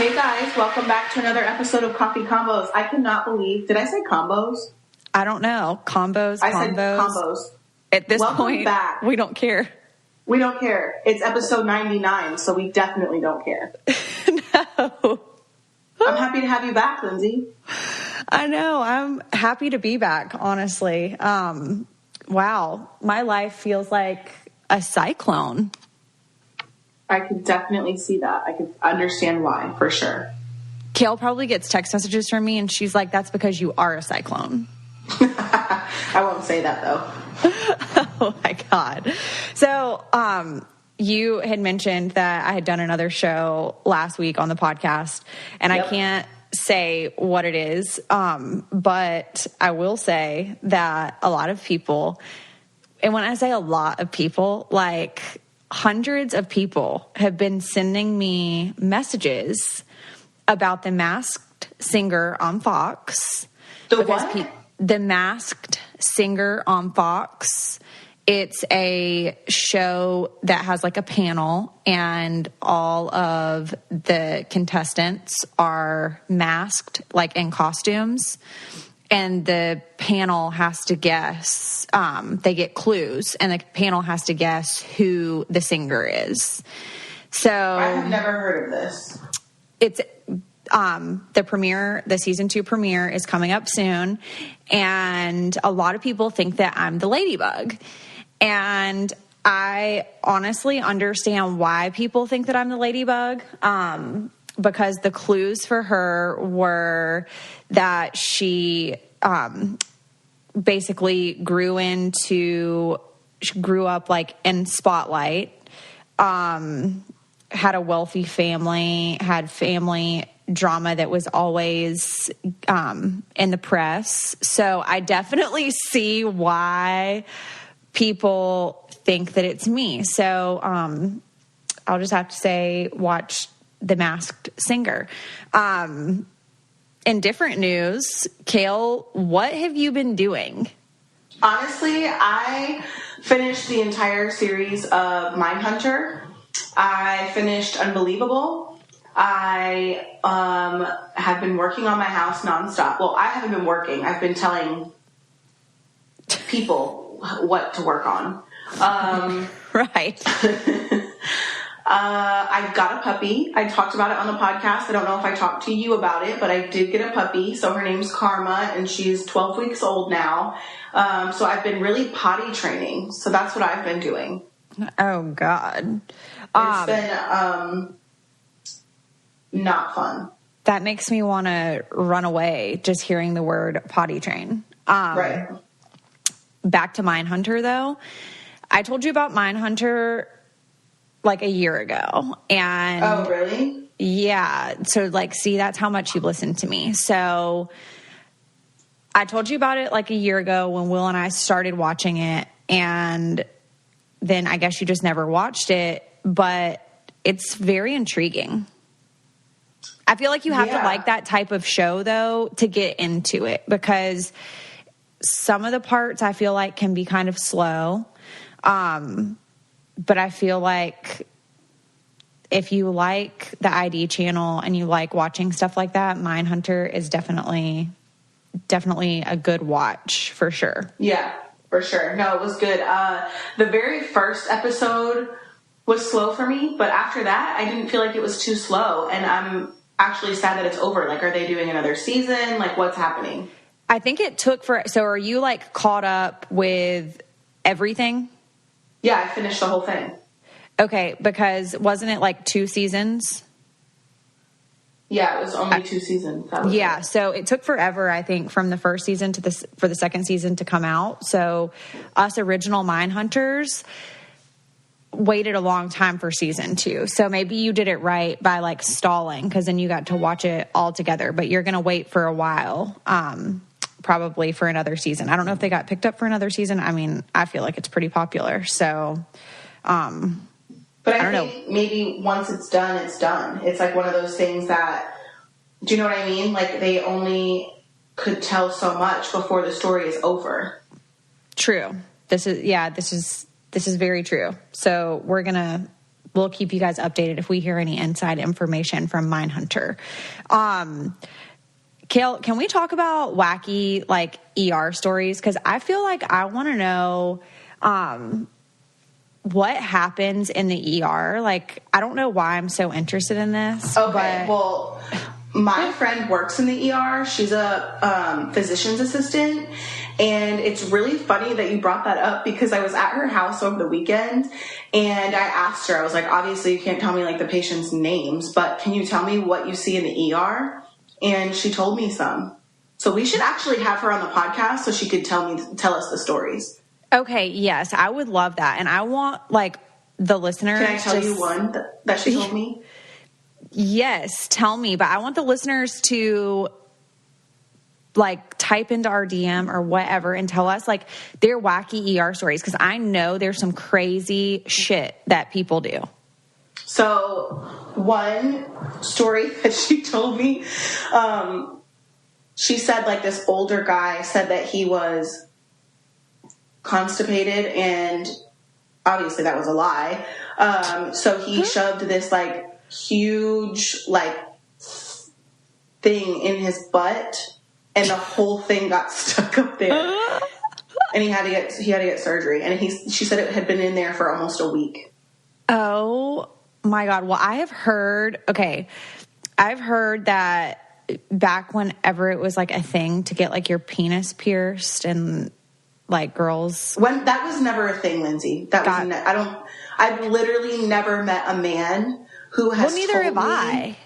Hey guys, welcome back to another episode of Coffee Combos. I cannot believe, did I say combos? I don't know. Combos. I said combos. At this welcome point, back. We don't care. We don't care. It's episode 99, so we definitely don't care. No. I'm happy to have you back, Lindsay. I know. I'm happy to be back, honestly. Wow. My life feels like a cyclone. I could definitely see that. I could understand why, for sure. Kale probably gets text messages from me, and she's like, that's because you are a cyclone. I won't say that, though. Oh, my God. So, you had mentioned that I had done another show last week on the podcast, and yep. I can't say what it is, but I will say that a lot of people, and when I say a lot of people, like hundreds of people have been sending me messages about The Masked Singer on Fox. The what? The Masked Singer on Fox. It's a show that has like a panel, and all of the contestants are masked, like in costumes. And the panel has to guess, they get clues, and the panel has to guess who the singer is. So I have never heard of this. It's the season 2 premiere is coming up soon, and a lot of people think that I'm the ladybug. And I honestly understand why people think that I'm the ladybug, because the clues for her were that she basically grew up like in spotlight, had a wealthy family, had family drama that was always in the press. So I definitely see why people think that it's me. So I'll just have to say, watch The Masked Singer. In different news, Kale, what have you been doing? Honestly, I finished the entire series of Mindhunter. I finished Unbelievable. I have been working on my house nonstop. Well, I haven't been working. I've been telling people what to work on. Right. I got a puppy. I talked about it on the podcast. I don't know if I talked to you about it, but I did get a puppy. So her name's Karma, and she's 12 weeks old now. So I've been really potty training. So that's what I've been doing. Oh, God. It's been not fun. That makes me want to run away just hearing the word potty train. Right. Back to Mindhunter, though. I told you about Mindhunter like a year ago. And oh, really? Yeah. So like, see, that's how much you listened to me. So I told you about it like a year ago when Will and I started watching it. And then I guess you just never watched it, but it's very intriguing. I feel like you have to like that type of show, though, to get into it, because some of the parts I feel like can be kind of slow. But I feel like if you like the ID channel and you like watching stuff like that, Mindhunter is definitely a good watch for sure. Yeah, for sure. No, it was good. The very first episode was slow for me, but after that, I didn't feel like it was too slow. And I'm actually sad that it's over. Like, are they doing another season? Like, what's happening? I think it took so are you like caught up with everything? Yeah, I finished the whole thing. Okay, because wasn't it like 2 seasons? Yeah, it was only 2 seasons. That was it. So it took forever, I think, from the first season for the second season to come out. So us original Mindhunters waited a long time for season 2. So maybe you did it right by like stalling, because then you got to watch it all together. But you're going to wait for a while. Probably for another season. I don't know if they got picked up for another season. I mean, I feel like it's pretty popular. So, but I think maybe once it's done, it's done. It's like one of those things that, do you know what I mean? Like they only could tell so much before the story is over. True. This is very true. So we're going to we'll keep you guys updated if we hear any inside information from Mindhunter. Kale, can we talk about wacky, like, ER stories? Because I feel like I want to know what happens in the ER. Like, I don't know why I'm so interested in this. Okay, well, my friend works in the ER. She's a physician's assistant. And it's really funny that you brought that up because I was at her house over the weekend and I asked her, I was like, obviously you can't tell me like the patient's names, but can you tell me what you see in the ER? And she told me some. So we should actually have her on the podcast so she could tell us the stories. Okay, yes, I would love that. And I want, like, the listeners... Can I tell you one that she told me? Yes, tell me. But I want the listeners to, like, type into our DM or whatever and tell us, like, their wacky ER stories. Because I know there's some crazy shit that people do. So, one story that she told me, she said, like, this older guy said that he was constipated, and obviously that was a lie. So he shoved this, like, huge, like, thing in his butt, and the whole thing got stuck up there. And he had to get surgery. And she said it had been in there for almost a week. Oh my God. Well, I've heard that back whenever it was like a thing to get like your penis pierced, and like girls, that was never a thing, Lindsay. I've literally never met a man who has neither have told me I.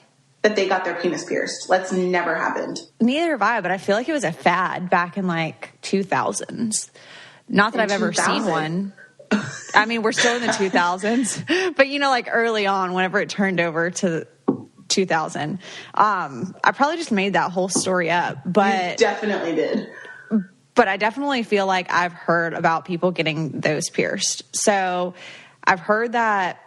that they got their penis pierced. That's never happened. Neither have I, but I feel like it was a fad back in like 2000s. Not that I've ever seen one. I mean, we're still in the 2000s, but you know, like early on, whenever it turned over to 2000, I probably just made that whole story up, but you definitely did. But I definitely feel like I've heard about people getting those pierced. So I've heard that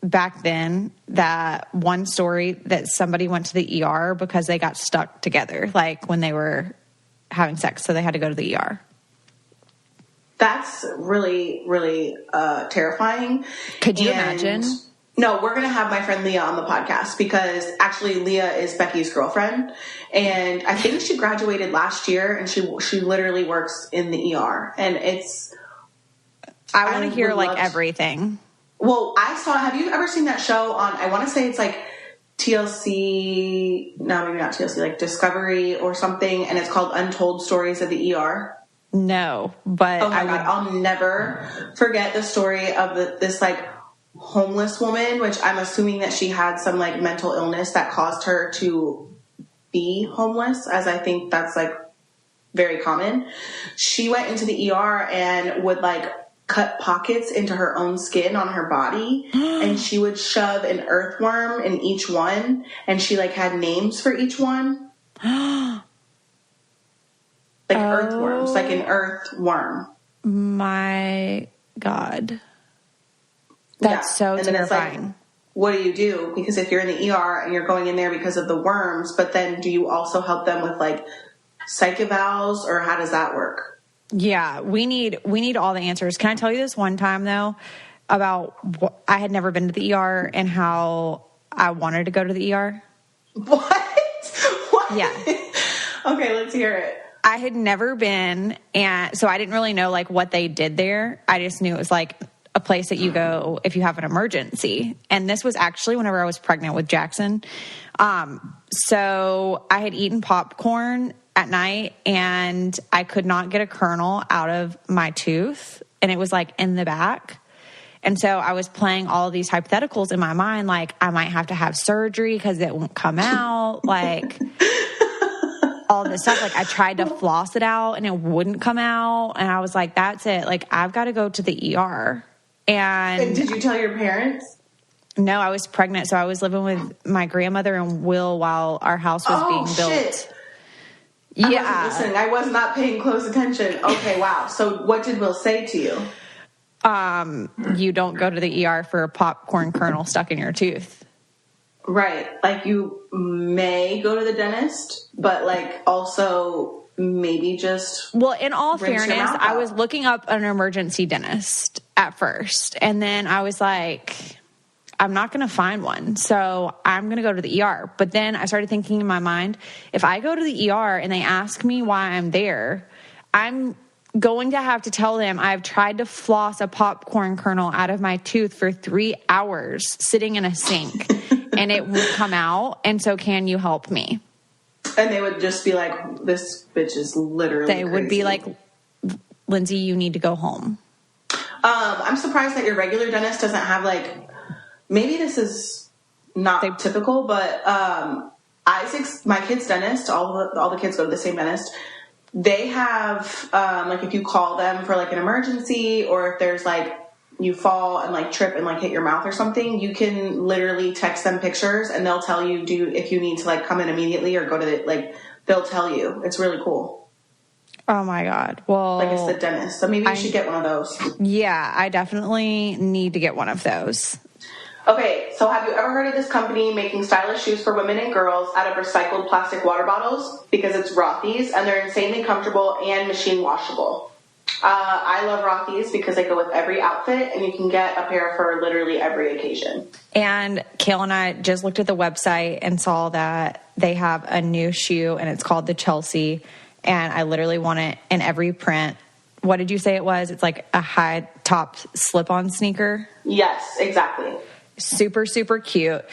back then, that one story that somebody went to the ER because they got stuck together, like when they were having sex, so they had to go to the ER. That's really, really terrifying. Could you imagine? No, we're going to have my friend Leah on the podcast because actually Leah is Becky's girlfriend. And I think she graduated last year and she literally works in the ER. And I want to hear like everything. Well, have you ever seen that show on, I want to say it's like TLC, no, maybe not TLC, like Discovery or something. And it's called Untold Stories of the ER. No, but oh my God, I'll never forget the story of this like homeless woman, which I'm assuming that she had some like mental illness that caused her to be homeless, as I think that's like very common. She went into the ER and would like cut pockets into her own skin on her body, and she would shove an earthworm in each one, and she like had names for each one. Like earthworms, like an earthworm. My God. That's so terrifying. Like, what do you do? Because if you're in the ER and you're going in there because of the worms, but then do you also help them with like psych evals, or how does that work? Yeah, we need all the answers. Can I tell you this one time though about I had never been to the ER and how I wanted to go to the ER? What? Yeah. Okay, let's hear it. I had never been, and so I didn't really know like what they did there. I just knew it was like a place that you go if you have an emergency. And this was actually whenever I was pregnant with Jackson. So I had eaten popcorn at night and I could not get a kernel out of my tooth, and it was like in the back. And so I was playing all of these hypotheticals in my mind, like I might have to have surgery because it won't come out, like all this stuff. Like I tried to floss it out and it wouldn't come out. And I was like, that's it. Like I've got to go to the ER. And did you tell your parents? No, I was pregnant. So I was living with my grandmother and Will while our house was being built. Shit. Yeah. I wasn't listening. I was not paying close attention. Okay, wow. So what did Will say to you? You don't go to the ER for a popcorn kernel stuck in your tooth. Right. Like you may go to the dentist, but like also maybe just... Well, in all fairness, I was looking up an emergency dentist at first. And then I was like, I'm not going to find one. So I'm going to go to the ER. But then I started thinking in my mind, if I go to the ER and they ask me why I'm there, I'm going to have to tell them I've tried to floss a popcorn kernel out of my tooth for 3 hours sitting in a sink and it won't come out. And so can you help me? And they would just be like, this bitch is literally They would be like, Lindsay, you need to go home. I'm surprised that your regular dentist doesn't have like, maybe this is not typical, but Isaac's, my kid's dentist, all the kids go to the same dentist. They have, like, if you call them for, like, an emergency, or if there's, like, you fall and, like, trip and, like, hit your mouth or something, you can literally text them pictures, and they'll tell you if you need to, like, come in immediately or go to the, like, they'll tell you. It's really cool. Oh, my God. Well, like, it's the dentist. So maybe you should get one of those. Yeah, I definitely need to get one of those. Okay, so have you ever heard of this company making stylish shoes for women and girls out of recycled plastic water bottles? Because it's Rothy's, and they're insanely comfortable and machine washable. I love Rothy's because they go with every outfit, and you can get a pair for literally every occasion. And Kale and I just looked at the website and saw that they have a new shoe, and it's called the Chelsea, and I literally want it in every print. What did you say it was? It's like a high-top slip-on sneaker? Yes, exactly. Super, super cute.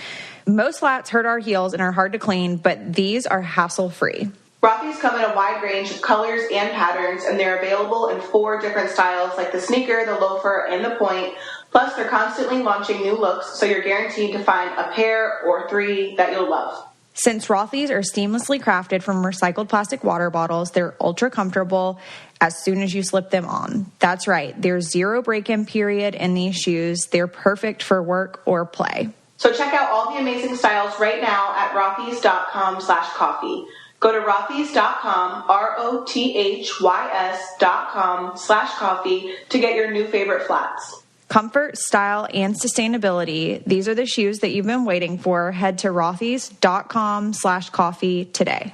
Most flats hurt our heels and are hard to clean, but these are hassle-free. Rothy's come in a wide range of colors and patterns, and they're available in 4 different styles, like the sneaker, the loafer, and the point. Plus, they're constantly launching new looks, so you're guaranteed to find a pair or 3 that you'll love. Since Rothy's are seamlessly crafted from recycled plastic water bottles, they're ultra comfortable as soon as you slip them on. That's right. There's 0 break-in period in these shoes. They're perfect for work or play. So check out all the amazing styles right now at rothys.com/coffee. Go to rothys.com, rothys.com/coffee to get your new favorite flats. Comfort, style, and sustainability. These are the shoes that you've been waiting for. Head to rothys.com/coffee today.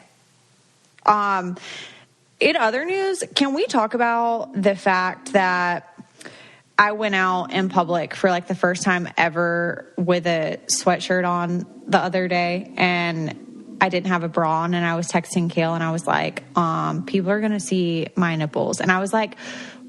In other news, can we talk about the fact that I went out in public for like the first time ever with a sweatshirt on the other day, and I didn't have a bra on, and I was texting Kale and I was like, people are going to see my nipples. And I was like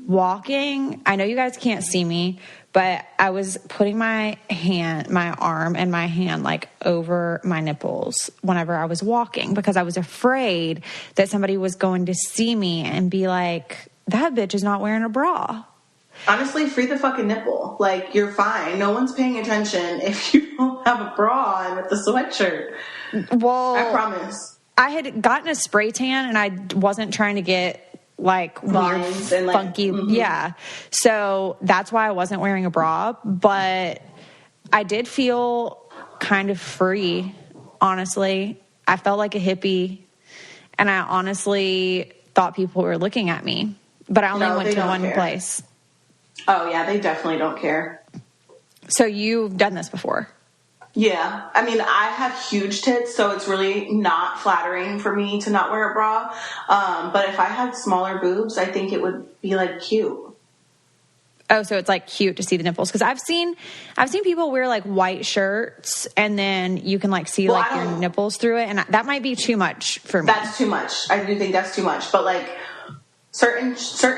walking, I know you guys can't see me, but I was putting my arm and my hand like over my nipples whenever I was walking, because I was afraid that somebody was going to see me and be like, that bitch is not wearing a bra. Honestly, free the fucking nipple. Like, you're fine. No one's paying attention if you don't have a bra on with the sweatshirt. Well, I promise. I had gotten a spray tan and I wasn't trying to get like weird, and like, funky. Mm-hmm. Yeah. So that's why I wasn't wearing a bra, but I did feel kind of free, honestly. I felt like a hippie, and I honestly thought people were looking at me, but I only went to one place. Oh yeah, they definitely don't care. So you've done this before? Yeah. I mean, I have huge tits, so it's really not flattering for me to not wear a bra. But if I had smaller boobs, I think it would be like cute. Oh, so it's like cute to see the nipples. Because I've seen people wear like white shirts and then you can like see like your nipples through it, and that might be too much for me. That's too much. I do think that's too much. But like certain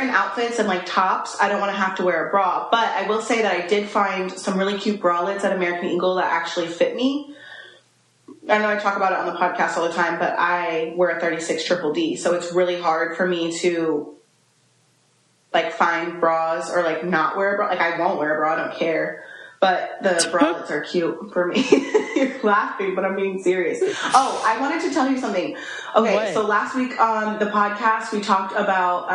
outfits and like tops, I don't want to have to wear a bra. But I will say that I did find some really cute bralettes at American Eagle that actually fit me. I know I talk about it on the podcast all the time, but I wear a 36 triple D, so it's really hard for me to like find bras or like not wear a bra. Like, I won't wear a bra, I don't care. But the bralettes are cute for me. You're laughing, but I'm being serious. Oh, I wanted to tell you something. Okay, what? So last week on the podcast, we talked about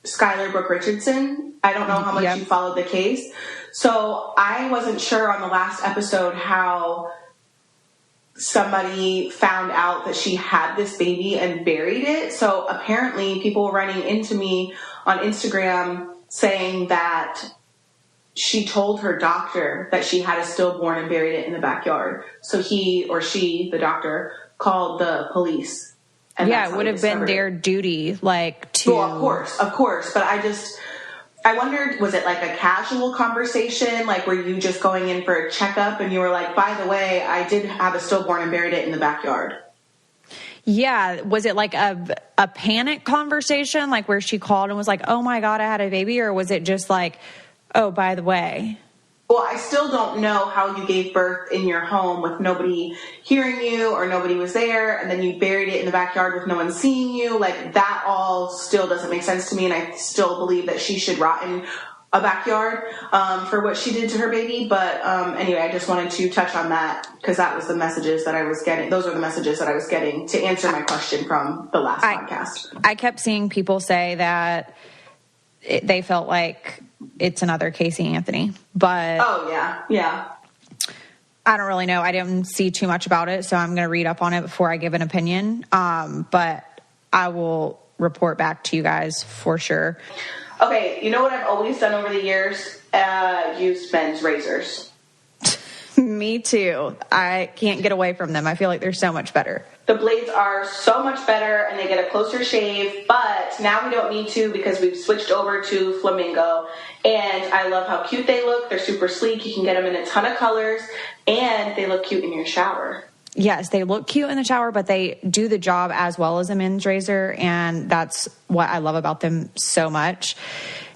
Skylar Brooke Richardson. I don't know how much you followed the case. So I wasn't sure on the last episode how somebody found out that she had this baby and buried it. So apparently people were running into me on Instagram saying that she told her doctor that she had a stillborn and buried it in the backyard. So he or she, the doctor, called the police. And yeah, it would have been their duty, like, to... Well, of course. But I wondered, was it like a casual conversation? Like, were you just going in for a checkup and you were like, by the way, I did have a stillborn and buried it in the backyard? Yeah. Was it like a panic conversation, like where she called and was like, oh my God, I had a baby? Or was it just like, oh, by the way? Well, I still don't know how you gave birth in your home with nobody hearing you or nobody was there, and then you buried it in the backyard with no one seeing you. Like, that all still doesn't make sense to me, and I still believe that she should rot in a backyard for what she did to her baby. But anyway, I just wanted to touch on that because that was the messages that I was getting. Those are the messages that I was getting to answer my question from the last podcast. I kept seeing people say that they felt like it's another Casey Anthony, but oh yeah. I don't really know. I didn't see too much about it, so I'm going to read up on it before I give an opinion. But I will report back to you guys for sure. Okay, you know what I've always done over the years? Used men's razors. Me too. I can't get away from them. I feel like they're so much better. The blades are so much better and they get a closer shave, but now we don't need to because we've switched over to Flamingo, and I love how cute they look. They're super sleek. You can get them in a ton of colors, and they look cute in your shower. Yes, they look cute in the shower, but they do the job as well as a men's razor, and that's what I love about them so much.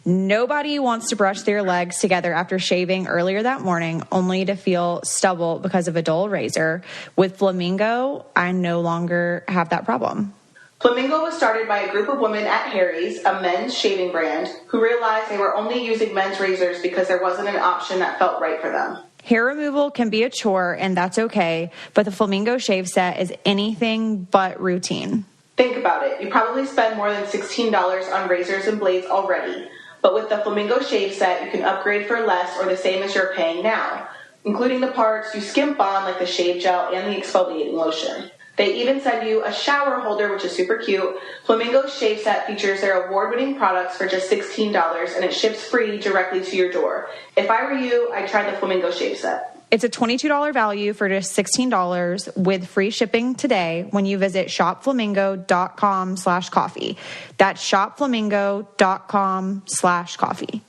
Nobody wants to brush their legs together after shaving earlier that morning only to feel stubble because of a dull razor. With Flamingo, I no longer have that problem. Flamingo was started by a group of women at Harry's, a men's shaving brand, who realized they were only using men's razors because there wasn't an option that felt right for them. Hair removal can be a chore, and that's okay, but the Flamingo shave set is anything but routine. Think about it. You probably spend more than $16 on razors and blades already. But with the Flamingo shave set, you can upgrade for less or the same as you're paying now, including the parts you skimp on like the shave gel and the exfoliating lotion. They even send you a shower holder, which is super cute. Flamingo's shave set features their award-winning products for just $16, and it ships free directly to your door. If I were you, I'd try the Flamingo shave set. It's a $22 value for just $16 with free shipping today when you visit shopflamingo.com/coffee. That's shopflamingo.com/coffee.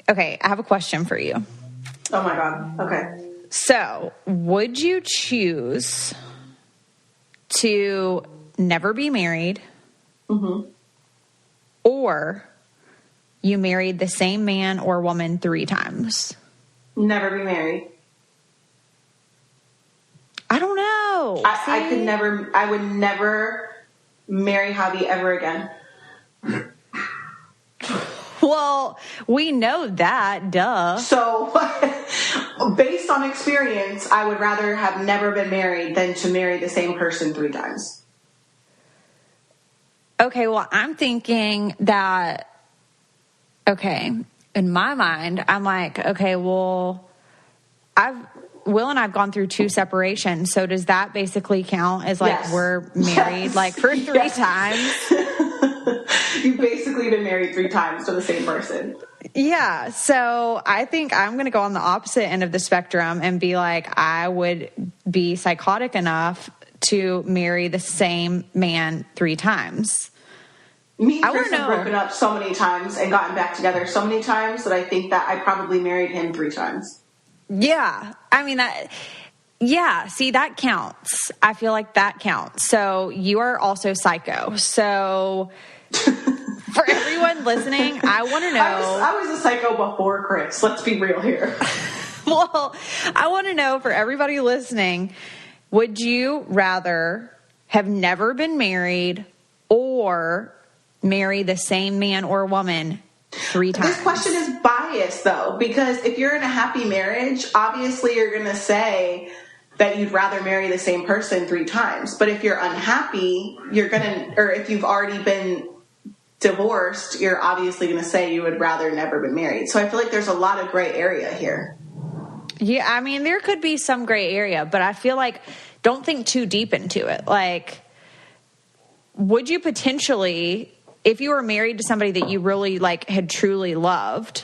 Okay, I have a question for you. Oh my God. Okay. So, would you choose to never be married, or you married the same man or woman 3 times? Never be married. I don't know. I would never marry Javi ever again. Well, we know that, duh. So, based on experience, I would rather have never been married than to marry the same person 3 times. Okay, well, I'm thinking that, okay, in my mind, I'm like, okay, well, Will and I've gone through 2 separations, so does that basically count as like yes. we're married like for 3 times? You've basically been married 3 times to the same person. Yeah, so I think I'm going to go on the opposite end of the spectrum and be like, I would be psychotic enough to marry the same man 3 times. Me and Chris have broken up so many times and gotten back together so many times that I think that I probably married him 3 times. Yeah, I mean that. Yeah, see, that counts. I feel like that counts. So you are also psycho. So for everyone listening, I want to know. I was a psycho before Chris. Let's be real here. Well, I want to know for everybody listening, would you rather have never been married or marry the same man or woman 3 times? This question is biased, though, because if you're in a happy marriage, obviously you're going to say that you'd rather marry the same person 3 times. But if you're unhappy, or if you've already been divorced, you're obviously going to say you would rather never been married. So I feel like there's a lot of gray area here. Yeah, I mean, there could be some gray area, but I feel like don't think too deep into it. Like, would you potentially, if you were married to somebody that you really like had truly loved,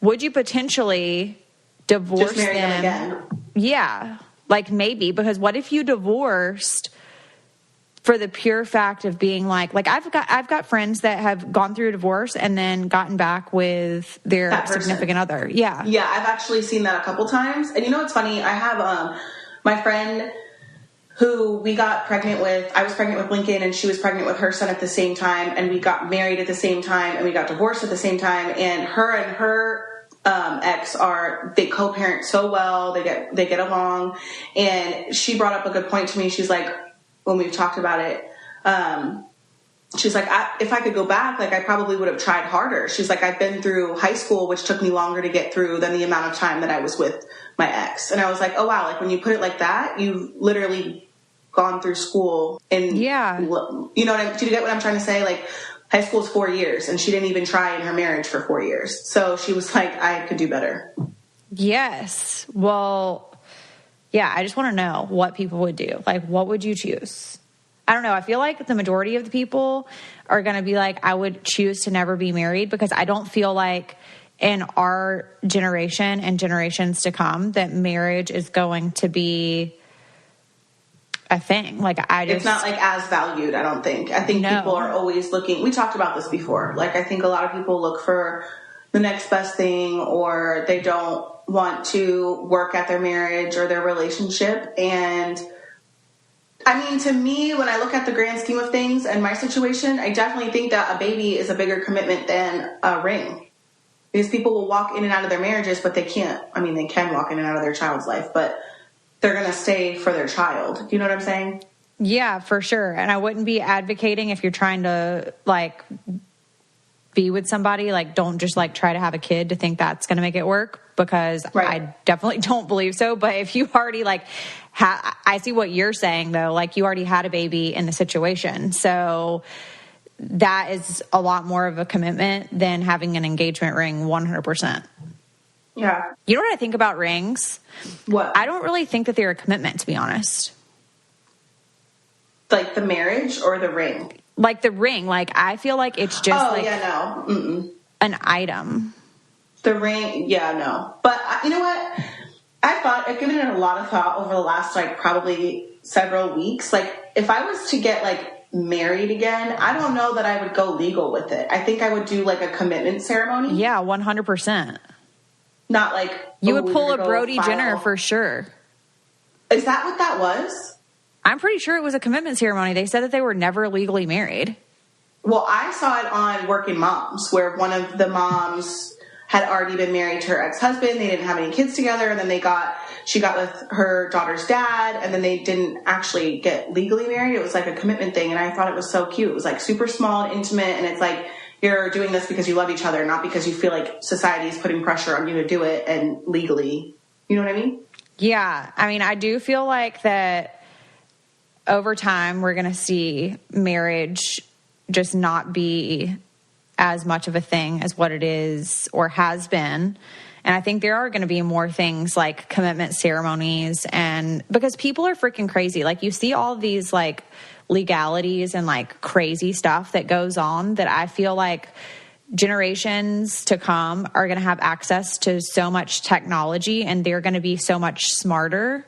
would you potentially divorce Just marry them again? Yeah, like maybe, because what if you divorced for the pure fact of being like I've got friends that have gone through a divorce and then gotten back with their significant other. Yeah. Yeah, I've actually seen that a couple times. And you know what's funny? I have my friend who we got pregnant with. I was pregnant with Lincoln and she was pregnant with her son at the same time, and we got married at the same time and we got divorced at the same time, and her ex they co-parent so well, they get along. And she brought up a good point to me. She's like, when we've talked about it, she's like, if I could go back, like I probably would have tried harder. She's like, I've been through high school, which took me longer to get through than the amount of time that I was with my ex. And I was like, oh wow, like when you put it like that, you've literally gone through school. And yeah, you know do you get what I'm trying to say? Like, high school is 4 years, and she didn't even try in her marriage for 4 years. So she was like, I could do better. Yes. Well, yeah, I just want to know what people would do. Like, what would you choose? I don't know. I feel like the majority of the people are going to be like, I would choose to never be married, because I don't feel like in our generation and generations to come that marriage is going to be a thing. Like, it's not like as valued, I don't think. I think people are always looking. We talked about this before. Like, I think a lot of people look for the next best thing, or they don't want to work at their marriage or their relationship. And I mean, to me, when I look at the grand scheme of things and my situation, I definitely think that a baby is a bigger commitment than a ring. Because people will walk in and out of their marriages, but they can't. I mean, they can walk in and out of their child's life, but they're going to stay for their child. Do you know what I'm saying? Yeah, for sure. And I wouldn't be advocating, if you're trying to like be with somebody, like don't just like try to have a kid to think that's going to make it work, because I definitely don't believe so. But if you already like I see what you're saying though, like you already had a baby in the situation. So that is a lot more of a commitment than having an engagement ring, 100%. Yeah. You know what I think about rings? What? I don't really think that they're a commitment, to be honest. Like the marriage or the ring? Like the ring. Like, I feel like it's just an item. The ring, yeah, no. But you know what? I've given it a lot of thought over the last, like, probably several weeks. Like, if I was to get, like, married again, I don't know that I would go legal with it. I think I would do, like, a commitment ceremony. Yeah, 100%. Not like... You would pull a Brody Jenner for sure. Is that what that was? I'm pretty sure it was a commitment ceremony. They said that they were never legally married. Well, I saw it on Working Moms, where one of the moms had already been married to her ex-husband. They didn't have any kids together, and then she got with her daughter's dad, and then they didn't actually get legally married. It was like a commitment thing, and I thought it was so cute. It was like super small and intimate, and it's like you're doing this because you love each other, not because you feel like society is putting pressure on you to do it and legally. You know what I mean? Yeah. I mean, I do feel like that over time we're going to see marriage just not be as much of a thing as what it is or has been. And I think there are going to be more things like commitment ceremonies, and because people are freaking crazy. Like, you see all these like legalities and like crazy stuff that goes on, that I feel like generations to come are going to have access to so much technology, and they're going to be so much smarter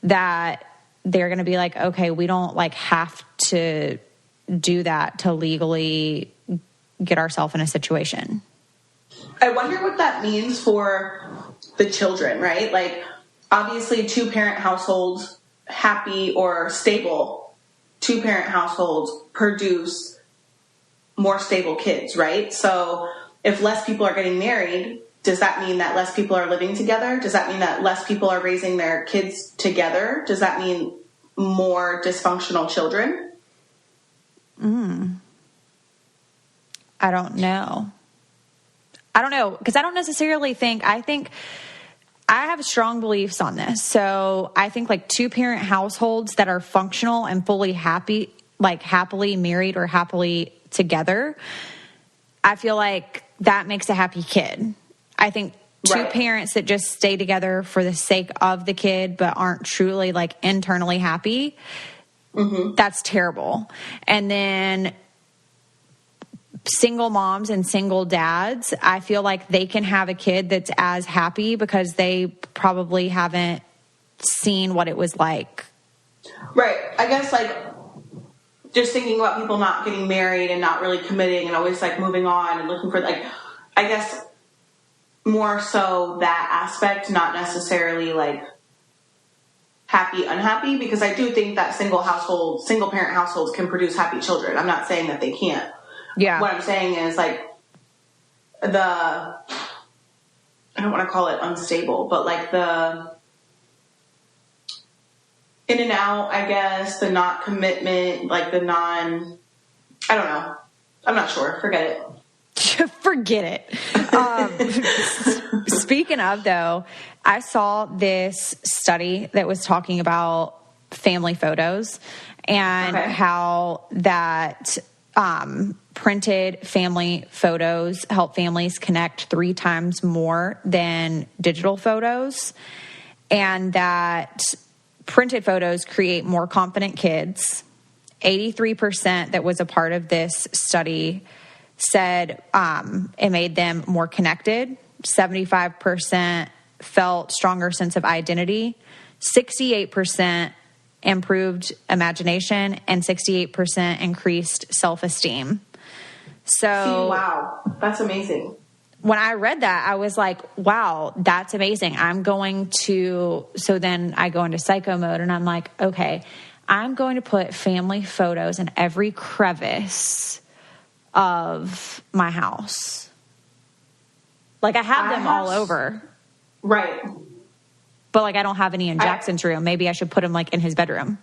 that they're going to be like, okay, we don't like have to do that to legally get ourselves in a situation. I wonder what that means for the children, right? Like, obviously 2-parent households, happy or stable 2-parent households produce more stable kids, right? So if less people are getting married, does that mean that less people are living together? Does that mean that less people are raising their kids together? Does that mean more dysfunctional children? I don't know. Because I don't necessarily think, I have strong beliefs on this. So I think like 2-parent households that are functional and fully happy, like happily married or happily together, I feel like that makes a happy kid. I think two parents that just stay together for the sake of the kid but aren't truly like internally happy, that's terrible. And then single moms and single dads, I feel like they can have a kid that's as happy because they probably haven't seen what it was like. Right. I guess like just thinking about people not getting married and not really committing and always like moving on and looking for like, I guess more so that aspect, not necessarily like happy, unhappy, because I do think that single parent households can produce happy children. I'm not saying that they can't. Yeah. What I'm saying is like I don't want to call it unstable, but like the in and out, I guess, the not commitment, like the I don't know. I'm not sure. Forget it. Forget it. Speaking of, though, I saw this study that was talking about family photos and how that printed family photos help families connect 3 times more than digital photos, and that printed photos create more confident kids. 83% that was a part of this study said it made them more connected. 75% felt stronger sense of identity. 68% improved imagination, and 68% increased self-esteem. So, wow, that's amazing. When I read that, I was like, wow, that's amazing. So then I go into psycho mode and I'm like, okay, I'm going to put family photos in every crevice of my house. Like I have them all over. Right. But like I don't have any in Jackson's room. Maybe I should put him like in his bedroom.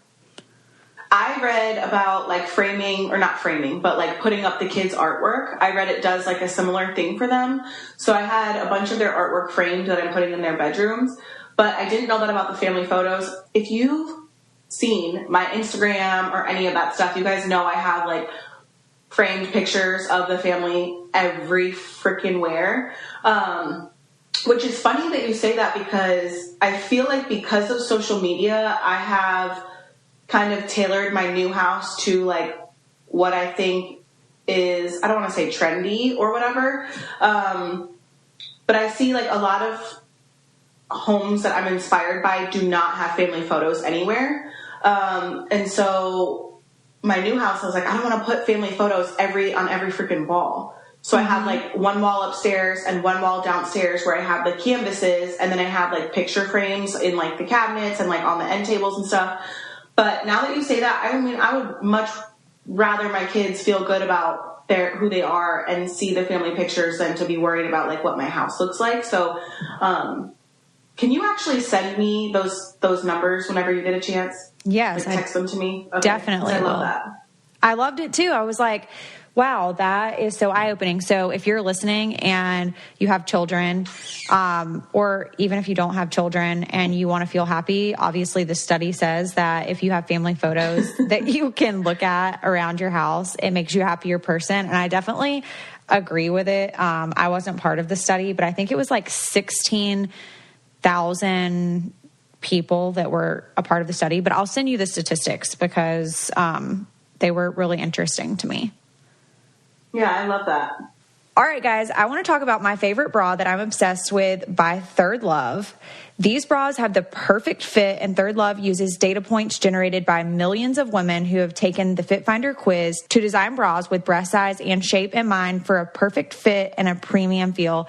I read about like framing, or not framing, but like putting up the kids' artwork. I read it does like a similar thing for them. So I had a bunch of their artwork framed that I'm putting in their bedrooms, but I didn't know that about the family photos. If you've seen my Instagram or any of that stuff, you guys know I have like framed pictures of the family every freaking where. Which is funny that you say that, because I feel like because of social media, I have kind of tailored my new house to like what I think is, I don't want to say trendy or whatever. But I see like a lot of homes that I'm inspired by do not have family photos anywhere. And so my new house, I was like, I don't want to put family photos on every freaking wall. So I have like one wall upstairs and one wall downstairs where I have the canvases, and then I have like picture frames in like the cabinets and like on the end tables and stuff. But now that you say that, I mean, I would much rather my kids feel good about who they are and see the family pictures than to be worried about like what my house looks like. So, can you actually send me those numbers whenever you get a chance? Yes. Like, text them to me. Okay. Definitely. I love that. I loved it too. I was like, wow, that is so eye-opening. So if you're listening and you have children, or even if you don't have children and you want to feel happy, obviously the study says that if you have family photos that you can look at around your house, it makes you a happier person. And I definitely agree with it. I wasn't part of the study, but I think it was like 16,000 people that were a part of the study. But I'll send you the statistics because they were really interesting to me. Yeah, I love that. All right, guys, I want to talk about my favorite bra that I'm obsessed with by Third Love. These bras have the perfect fit, and Third Love uses data points generated by millions of women who have taken the Fit Finder quiz to design bras with breast size and shape in mind for a perfect fit and a premium feel.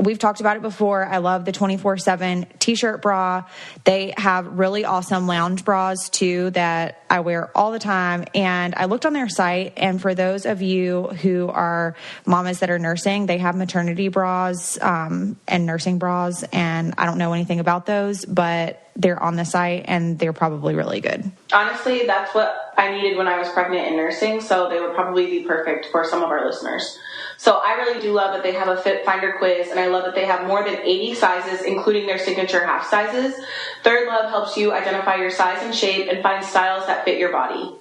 We've talked about it before. I love the 24/7 t-shirt bra. They have really awesome lounge bras too that I wear all the time. And I looked on their site, and for those of you who are mamas that are nursing, they have maternity bras and nursing bras. And I don't know anything about those, but they're on the site and they're probably really good. Honestly, that's what I needed when I was pregnant and nursing, so they would probably be perfect for some of our listeners. So I really do love that they have a Fit Finder quiz, and I love that they have more than 80 sizes, including their signature half sizes. Third Love helps you identify your size and shape and find styles that fit your body.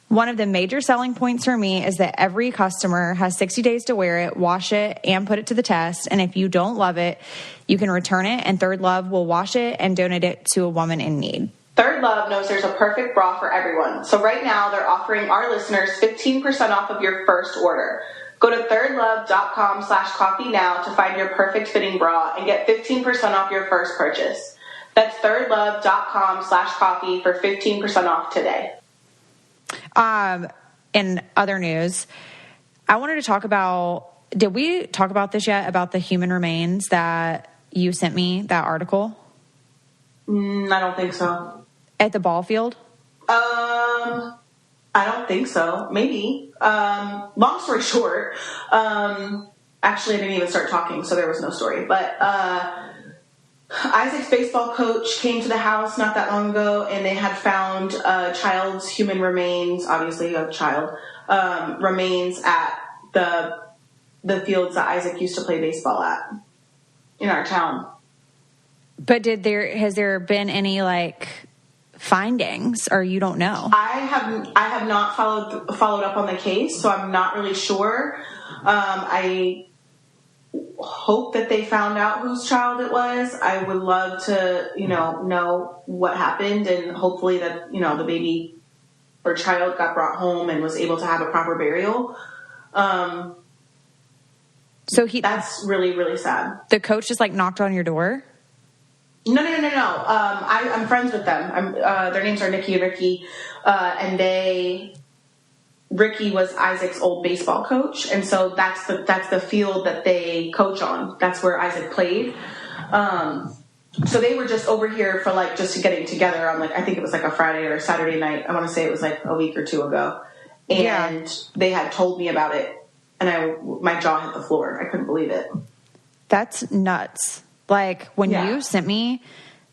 One of the major selling points for me is that every customer has 60 days to wear it, wash it, and put it to the test. And if you don't love it, you can return it, and Third Love will wash it and donate it to a woman in need. Third Love knows there's a perfect bra for everyone. So right now, they're offering our listeners 15% off of your first order. Go to thirdlove.com/coffee now to find your perfect fitting bra and get 15% off your first purchase. That's thirdlove.com/coffee for 15% off today. In other news, I wanted to talk about, did we talk about this yet, about the human remains that you sent me, that article? I don't think so. At the ball field? I don't think so. Maybe. Long story short, actually I didn't even start talking, so there was no story. But Isaac's baseball coach came to the house not that long ago, and they had found a child's human remains, obviously a child, remains at the fields that Isaac used to play baseball at in our town. But has there been any like findings, or you don't know? I have not followed up on the case, so I'm not really sure. I hope that they found out whose child it was. I would love to, know what happened, and hopefully that, the baby or child got brought home and was able to have a proper burial. That's really, really sad. The coach just like knocked on your door? No. I'm friends with them. Their names are Nikki and Ricky, and Ricky was Isaac's old baseball coach, and so that's the field that they coach on. That's where Isaac played. So they were just over here for like just getting together on I think it was like a Friday or a Saturday night. I want to say it was like a week or two ago, and they had told me about it, and my jaw hit the floor. I couldn't believe it. That's nuts. Like when you sent me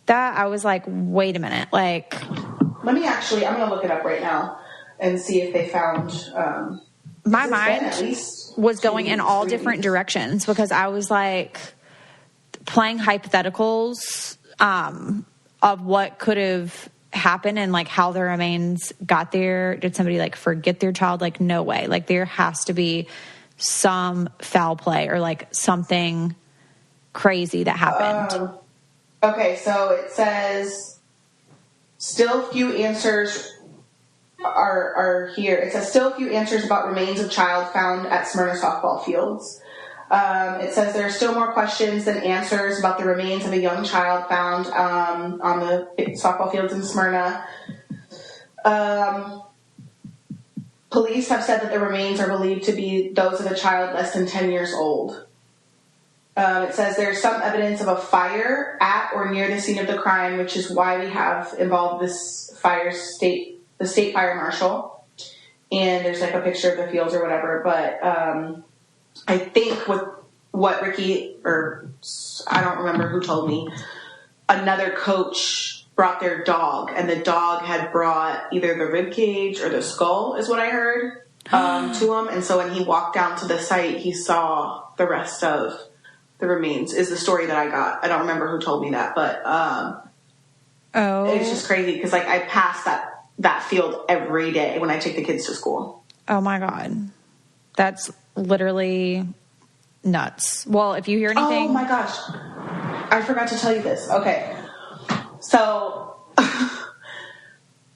that, I was like, wait a minute. Like, I'm going to look it up right now and see if they found, my mind was going in all different directions, because I was like playing hypotheticals, of what could have happened and like how the remains got there. Did somebody like forget their child? Like, no way. Like there has to be some foul play or like something crazy that happened. Okay, so it says still few answers are here. It says still few answers about remains of child found at Smyrna softball fields. It says there are still more questions than answers about the remains of a young child found on the softball fields in Smyrna. Police have said that the remains are believed to be those of a child less than 10 years old. It says there's some evidence of a fire at or near the scene of the crime, which is why we have involved this the state fire marshal. And there's like a picture of the fields or whatever. But I think with what Ricky, or I don't remember who told me, another coach brought their dog, and the dog had brought either the rib cage or the skull, is what I heard, to him. And so when he walked down to the site, he saw the rest of the remains, is the story that I got. I don't remember who told me that, but it's just crazy because like I pass that field every day when I take the kids to school. Oh my God. That's literally nuts. Well, if you hear anything... Oh my gosh. I forgot to tell you this. Okay. So,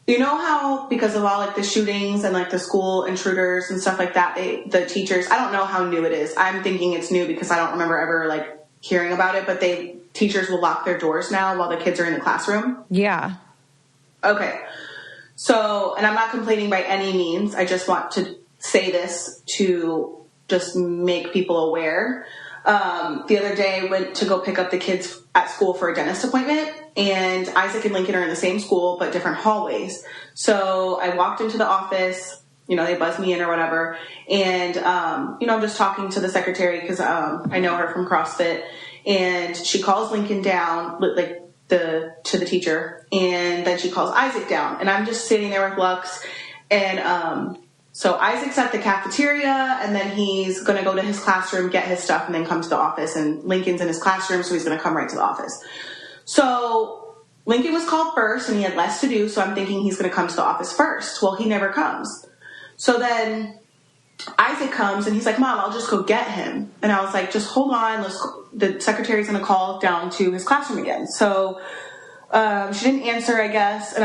you know how because of all like the shootings and like the school intruders and stuff like that, the teachers, I don't know how new it is. I'm thinking it's new because I don't remember ever like hearing about it, but teachers will lock their doors now while the kids are in the classroom. Yeah. Okay. So, and I'm not complaining by any means. I just want to say this to just make people aware. The other day I went to go pick up the kids at school for a dentist appointment, and Isaac and Lincoln are in the same school but different hallways. So I walked into the office, they buzzed me in or whatever, and I'm just talking to the secretary because I know her from CrossFit, and she calls Lincoln down to the teacher, and then she calls Isaac down, and I'm just sitting there with Lux, and so Isaac's at the cafeteria, and then he's going to go to his classroom, get his stuff, and then come to the office. And Lincoln's in his classroom, so he's going to come right to the office. So Lincoln was called first, and he had less to do, so I'm thinking he's going to come to the office first. Well, he never comes. So then Isaac comes, and he's like, Mom, I'll just go get him. And I was like, just hold on. The secretary's going to call down to his classroom again. So she didn't answer, I guess, and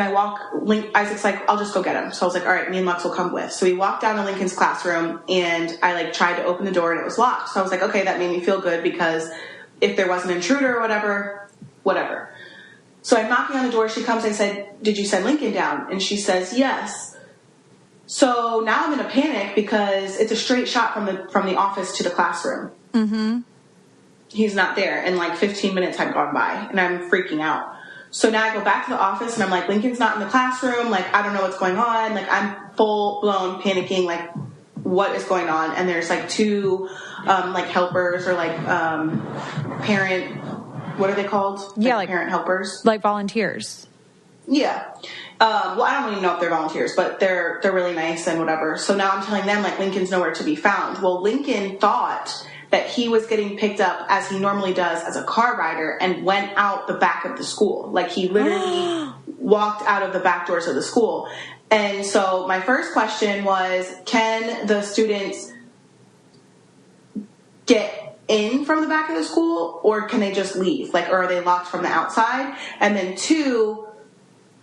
Isaac's like, I'll just go get him. So I was like, all right, me and Lux will come with. So we walked down to Lincoln's classroom, and I tried to open the door, and it was locked. So I was like, okay, that made me feel good because if there was an intruder or whatever. So I'm knocking on the door. She comes. I said, did you send Lincoln down? And she says, yes. So now I'm in a panic because it's a straight shot from the office to the classroom. Mm-hmm. He's not there, and like 15 minutes had gone by, and I'm freaking out. So now I go back to the office, and I'm like, Lincoln's not in the classroom. Like, I don't know what's going on. Like, I'm full blown panicking. Like, what is going on? And there's like two like helpers or like parent. What are they called? Yeah, like parent helpers, like volunteers. Yeah. Well, I don't even know if they're volunteers, but they're really nice and whatever. So now I'm telling them, like, Lincoln's nowhere to be found. Well, Lincoln thought that he was getting picked up, as he normally does, as a car rider and went out the back of the school. Like, he literally walked out of the back doors of the school. And so my first question was, can the students get in from the back of the school, or can they just leave? Like, or are they locked from the outside? And then two,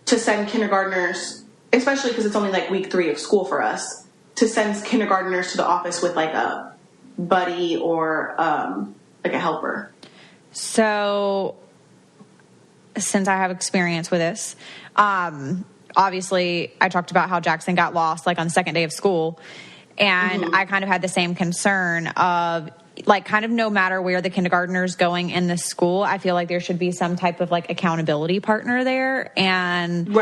to send kindergartners, especially because it's only like week 3 of school for us, to send kindergartners to the office with like a buddy or like a helper. So, since I have experience with this, obviously I talked about how Jackson got lost like on the second day of school, and I kind of had the same concern of like, kind of no matter where the kindergartner's going in the school, I feel like there should be some type of like accountability partner there. And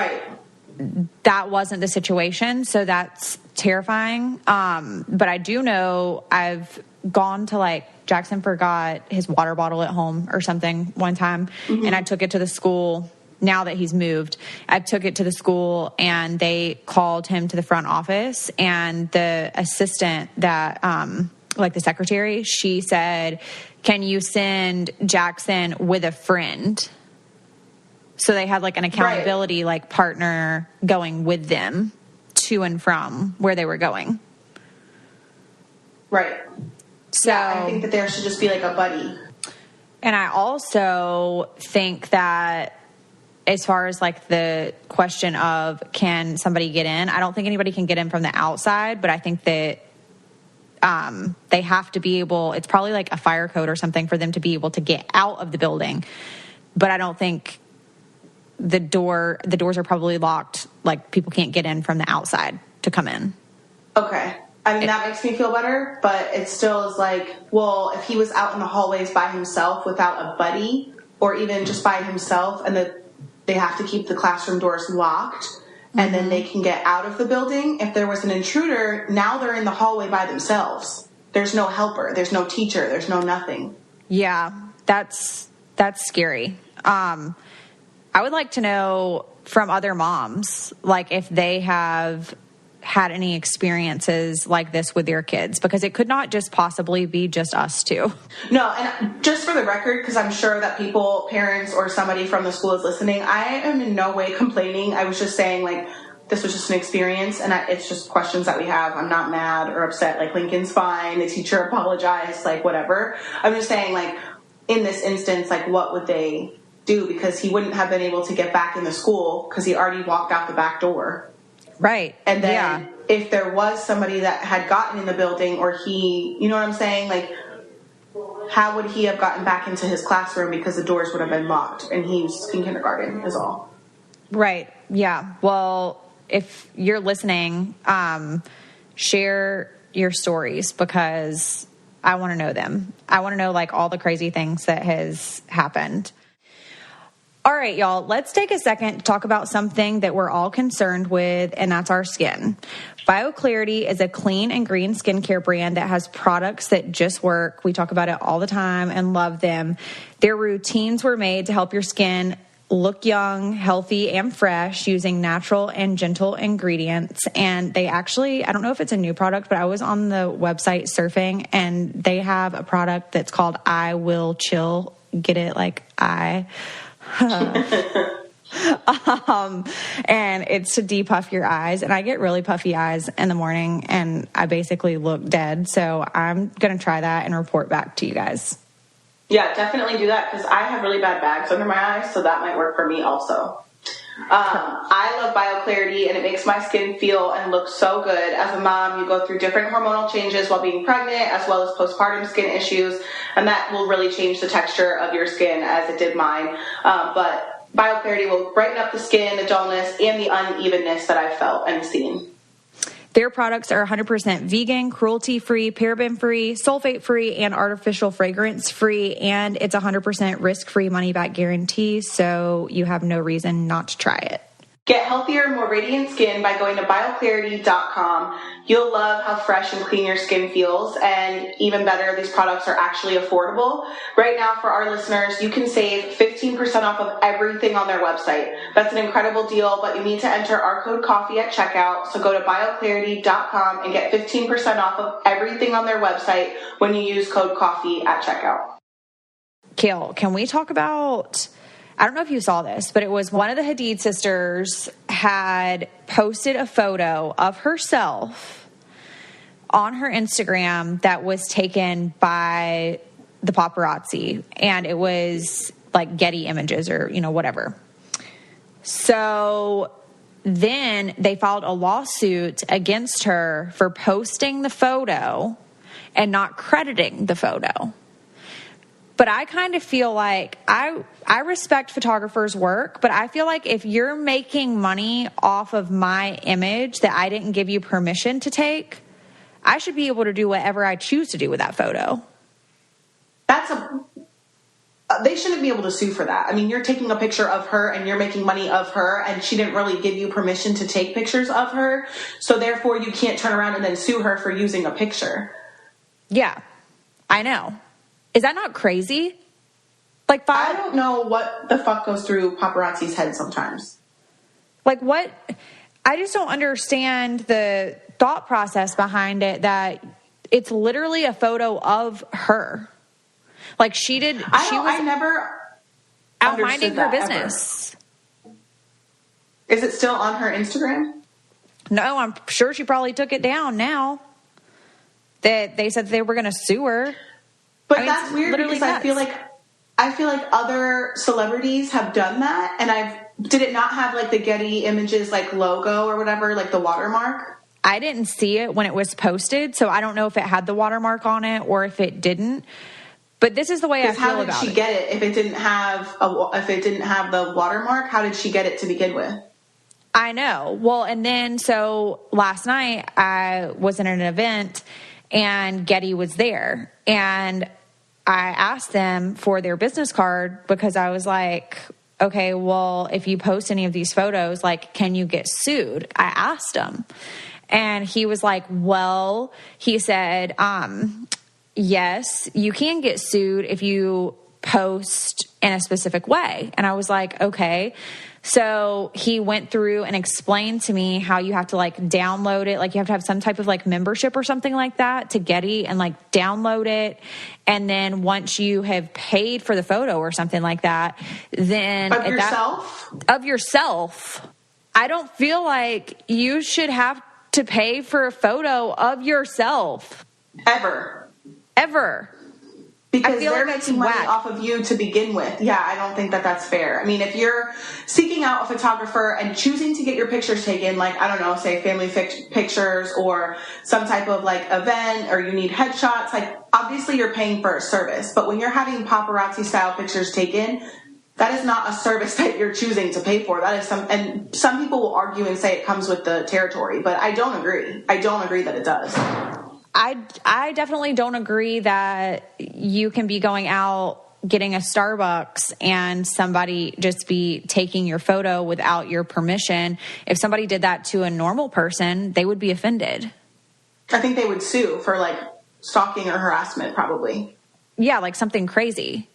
that wasn't the situation. So that's terrifying. But I do know I've gone to like, Jackson forgot his water bottle at home or something one time. And I took it to the school. Now that he's moved, I took it to the school, and they called him to the front office, and the assistant that, like the secretary, she said, can you send Jackson with a friend? So they had like an accountability like partner going with them to and from where they were going. Right. So yeah, I think that there should just be like a buddy. And I also think that as far as like the question of can somebody get in, I don't think anybody can get in from the outside, but I think that they have to be able, it's probably like a fire code or something for them to be able to get out of the building. But I don't think the doors are probably locked. Like, people can't get in from the outside to come in. Okay. I mean, that makes me feel better, but it still is like, well, if he was out in the hallways by himself without a buddy, or even just by himself, and they have to keep the classroom doors locked, and then they can get out of the building. If there was an intruder, now they're in the hallway by themselves. There's no helper. There's no teacher. There's no nothing. Yeah, that's scary. I would like to know from other moms, like if they have had any experiences like this with their kids, because it could not just possibly be just us two. No, and just for the record, because I'm sure that parents or somebody from the school is listening, I am in no way complaining. I was just saying, like, this was just an experience, and it's just questions that we have. I'm not mad or upset. Like, Lincoln's fine. The teacher apologized. Like, whatever. I'm just saying, like, in this instance, like, what would they do? Because he wouldn't have been able to get back in the school because he already walked out the back door. Right. And then if there was somebody that had gotten in the building, or he, you know what I'm saying? Like, how would he have gotten back into his classroom, because the doors would have been locked and he's in kindergarten is all. Right. Yeah. Well, if you're listening, share your stories, because I want to know them. I want to know like all the crazy things that has happened. All right, y'all, let's take a second to talk about something that we're all concerned with, and that's our skin. BioClarity is a clean and green skincare brand that has products that just work. We talk about it all the time and love them. Their routines were made to help your skin look young, healthy, and fresh using natural and gentle ingredients. And they actually, I don't know if it's a new product, but I was on the website surfing, and they have a product that's called I Will Chill. Get it? Like and it's to depuff your eyes, and I get really puffy eyes in the morning, and I basically look dead. So I'm going to try that and report back to you guys. Yeah, definitely do that, because I have really bad bags under my eyes, so that might work for me also. I love BioClarity, and it makes my skin feel and look so good. As a mom, you go through different hormonal changes while being pregnant, as well as postpartum skin issues, and that will really change the texture of your skin, as it did mine. But BioClarity will brighten up the skin, the dullness, and the unevenness that I've felt and seen. Their products are 100% vegan, cruelty-free, paraben-free, sulfate-free, and artificial fragrance-free, and it's 100% risk-free money-back guarantee, so you have no reason not to try it. Get healthier and more radiant skin by going to bioclarity.com. You'll love how fresh and clean your skin feels, and even better, these products are actually affordable. Right now, for our listeners, you can save 15% off of everything on their website. That's an incredible deal, but you need to enter our code COFFEE at checkout, so go to bioclarity.com and get 15% off of everything on their website when you use code COFFEE at checkout. Kale, can we talk about... I don't know if you saw this, but it was one of the Hadid sisters had posted a photo of herself on her Instagram that was taken by the paparazzi, and it was like Getty Images or, whatever. So then they filed a lawsuit against her for posting the photo and not crediting the photo. But I kind of feel like I respect photographers' work, but I feel like if you're making money off of my image that I didn't give you permission to take, I should be able to do whatever I choose to do with that photo. They shouldn't be able to sue for that. I mean, you're taking a picture of her and you're making money of her, and she didn't really give you permission to take pictures of her. So therefore you can't turn around and then sue her for using a picture. Yeah, I know. Is that not crazy? I don't know what the fuck goes through paparazzi's head sometimes. Like what? I just don't understand the thought process behind it, that it's literally a photo of her. Like I never out minding her business. Ever. Is it still on her Instagram? No, I'm sure she probably took it down now. That they said they were going to sue her. But that's weird because nuts. I feel like other celebrities have done that, and did it not have like the Getty Images like logo or whatever, like the watermark? I didn't see it when it was posted, so I don't know if it had the watermark on it or if it didn't. But this is the way I feel about it. How did she get it if it didn't have the watermark? How did she get it to begin with? I know. Well, and then so last night I was in an event and Getty was there, and I asked them for their business card because I was like, okay, well, if you post any of these photos, like, can you get sued? I asked him, and he was like, well, he said, yes, you can get sued if you post in a specific way. And I was like, okay. So he went through and explained to me how you have to like download it. Like you have to have some type of like membership or something like that to Getty and like download it. And then once you have paid for the photo or something like that, then of yourself, I don't feel like you should have to pay for a photo of yourself. Ever. Because they're making money off of you to begin with. Yeah, I don't think that that's fair. I mean, if you're seeking out a photographer and choosing to get your pictures taken, like, I don't know, say family pictures or some type of like event, or you need headshots, like obviously you're paying for a service. But when you're having paparazzi style pictures taken, that is not a service that you're choosing to pay for. That is and some people will argue and say it comes with the territory, but I don't agree. I don't agree that it does. I definitely don't agree that you can be going out getting a Starbucks and somebody just be taking your photo without your permission. If somebody did that to a normal person, they would be offended. I think they would sue for like stalking or harassment, probably. Yeah, like something crazy.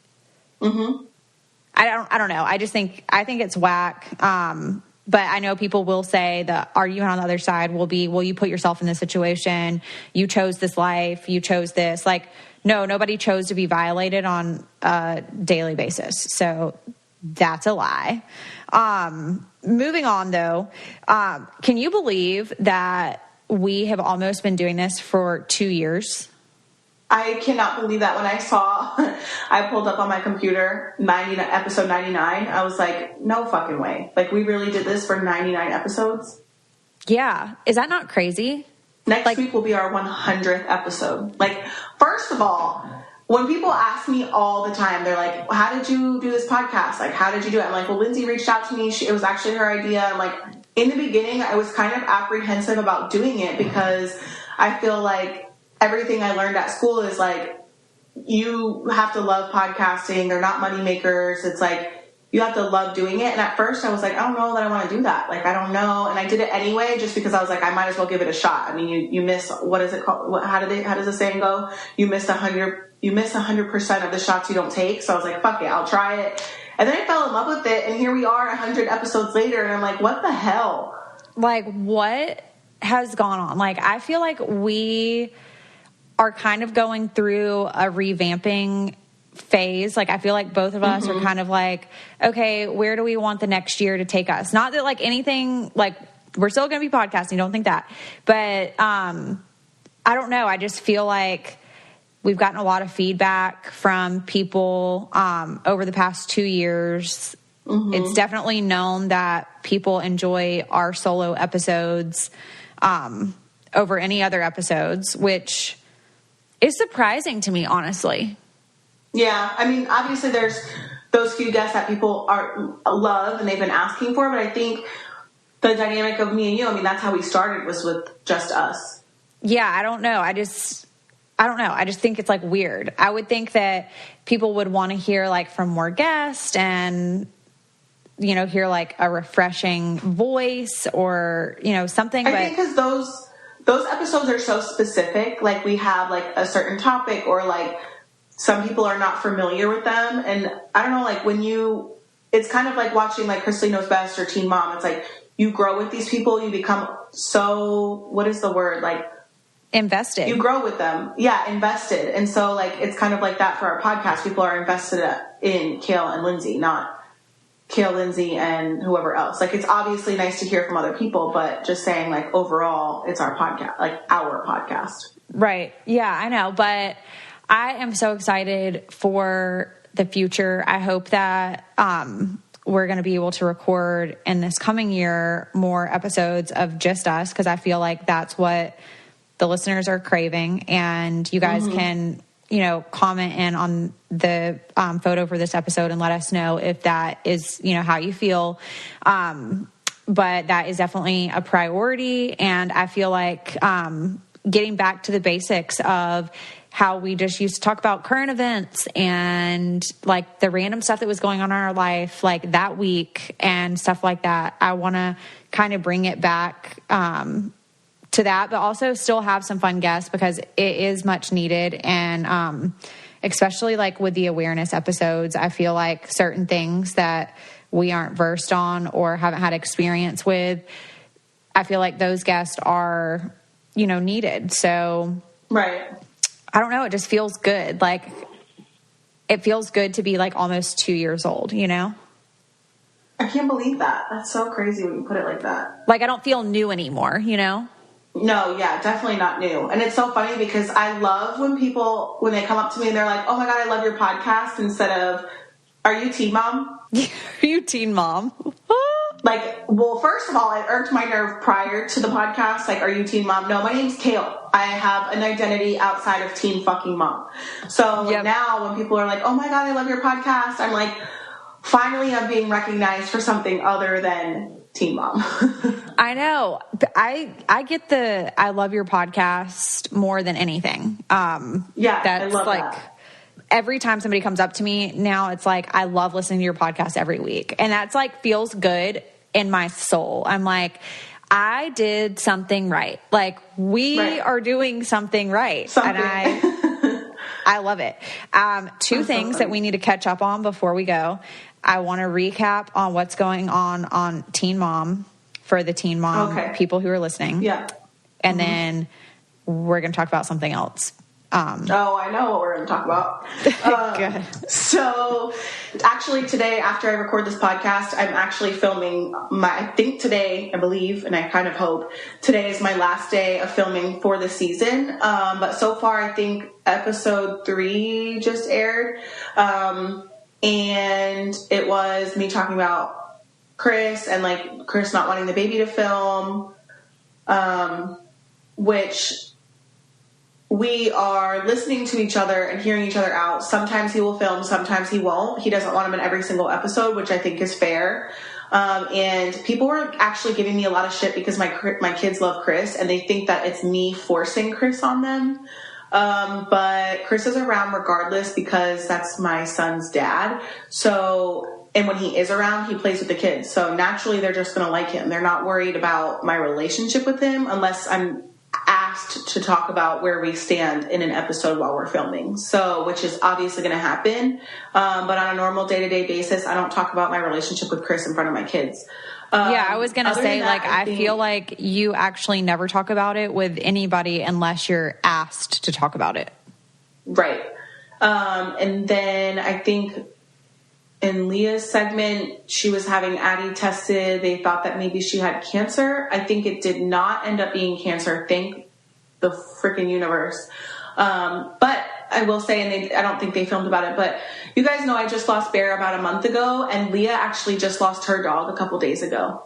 Mm-hmm. I don't know. I think it's whack. But I know people will say the argument on the other side will be, well, you put yourself in this situation. You chose this life. You chose this. Like, no, nobody chose to be violated on a daily basis. So that's a lie. Moving on, though, can you believe that we have almost been doing this for 2 years? I cannot believe that. When I pulled up on my computer episode 99, I was like, no fucking way. Like, we really did this for 99 episodes? Yeah. Is that not crazy? Next week will be our 100th episode. Like, first of all, when people ask me all the time, they're like, how did you do this podcast? Like, how did you do it? I'm like, well, Lindsay reached out to me. It was actually her idea. I'm like, in the beginning, I was kind of apprehensive about doing it because I feel like everything I learned at school is like, you have to love podcasting. They're not money makers. It's like, you have to love doing it. And at first I was like, I don't know that I want to do that. Like, I don't know. And I did it anyway, just because I was like, I might as well give it a shot. I mean, you miss, what is it called? How does the saying go? You miss 100% of the shots you don't take. So I was like, fuck it, I'll try it. And then I fell in love with it. And here we are 100 episodes later. And I'm like, what the hell? Like, what has gone on? Like, I feel like we are kind of going through a revamping phase. Like, I feel like both of us are kind of like, okay, where do we want the next year to take us? Not that like anything, like we're still going to be podcasting, don't think that, but I don't know, I just feel like we've gotten a lot of feedback from people over the past 2 years. It's definitely known that people enjoy our solo episodes over any other episodes, which is surprising to me, honestly. Yeah, I mean, obviously there's those few guests that people love and they've been asking for, but I think the dynamic of me and you, I mean, that's how we started, was with just us. Yeah, I don't know. I don't know. I just think it's like weird. I would think that people would want to hear like from more guests and, you know, hear like a refreshing voice or, you know, something. I think because those episodes are so specific. Like, we have like a certain topic, or like some people are not familiar with them. And I don't know, like it's kind of like watching like Chrisley Knows Best or Teen Mom. It's like you grow with these people, you become so, what is the word? Like, invested. You grow with them. Yeah, invested. And so like, it's kind of like that for our podcast. People are invested in Kale and Lindsay, not Kale, Lindsay, and whoever else. Like, it's obviously nice to hear from other people, but just saying like overall, it's our podcast, like our podcast. Right. Yeah, I know. But I am so excited for the future. I hope that we're going to be able to record in this coming year more episodes of just us, because I feel like that's what the listeners are craving. And you guys can, you know, comment in on the photo for this episode and let us know if that is, you know, how you feel. But that is definitely a priority. And I feel like getting back to the basics of how we just used to talk about current events and like the random stuff that was going on in our life, like that week and stuff like that. I want to kind of bring it back to that, but also still have some fun guests, because it is much needed. And especially like with the awareness episodes, I feel like certain things that we aren't versed on or haven't had experience with, I feel like those guests are, you know, needed. So, right. I don't know. It just feels good. Like, it feels good to be like almost 2 years old, you know? I can't believe that. That's so crazy when you put it like that. Like, I don't feel new anymore, you know? No, yeah, definitely not new. And it's so funny because I love when they come up to me and they're like, oh my God, I love your podcast, instead of, are you Teen Mom? Are you Teen Mom? Like, well, first of all, it irked my nerve prior to the podcast. Like, are you Teen Mom? No, my name's Kale. I have an identity outside of Teen fucking Mom. So now when people are like, oh my God, I love your podcast, I'm like, finally I'm being recognized for something other than Teen Mom. I know. I get the I love your podcast more than anything. Yeah, that's I love like that. Every time somebody comes up to me now, it's like, I love listening to your podcast every week. And that's like feels good in my soul. I'm like, I did something right. Like, we are doing something right. And I love it. Two things that we need to catch up on before we go. I want to recap on what's going on Teen Mom for the Teen Mom people who are listening. Yeah. And then we're going to talk about something else. I know what we're going to talk about. Good. So actually today, after I record this podcast, I'm actually filming I believe, and I kind of hope today is my last day of filming for the season. But so far, I think episode 3 just aired. And it was me talking about Chris and like Chris not wanting the baby to film, which we are listening to each other and hearing each other out. Sometimes he will film, sometimes he won't. He doesn't want him in every single episode, which I think is fair. And people were actually giving me a lot of shit because my kids love Chris and they think that it's me forcing Chris on them. But Chris is around regardless because that's my son's dad. So, and when he is around, he plays with the kids. So naturally they're just going to like him. They're not worried about my relationship with him unless I'm asked to talk about where we stand in an episode while we're filming. So, which is obviously going to happen. But on a normal day-to-day basis, I don't talk about my relationship with Chris in front of my kids. Yeah, I was going to say, like, I feel like you actually never talk about it with anybody unless you're asked to talk about it. Right. And then I think in Leah's segment, she was having Addie tested. They thought that maybe she had cancer. I think it did not end up being cancer. Thank the freaking universe. But I will say, and I don't think they filmed about it, but you guys know I just lost Bear about a month ago, and Leah actually just lost her dog a couple days ago.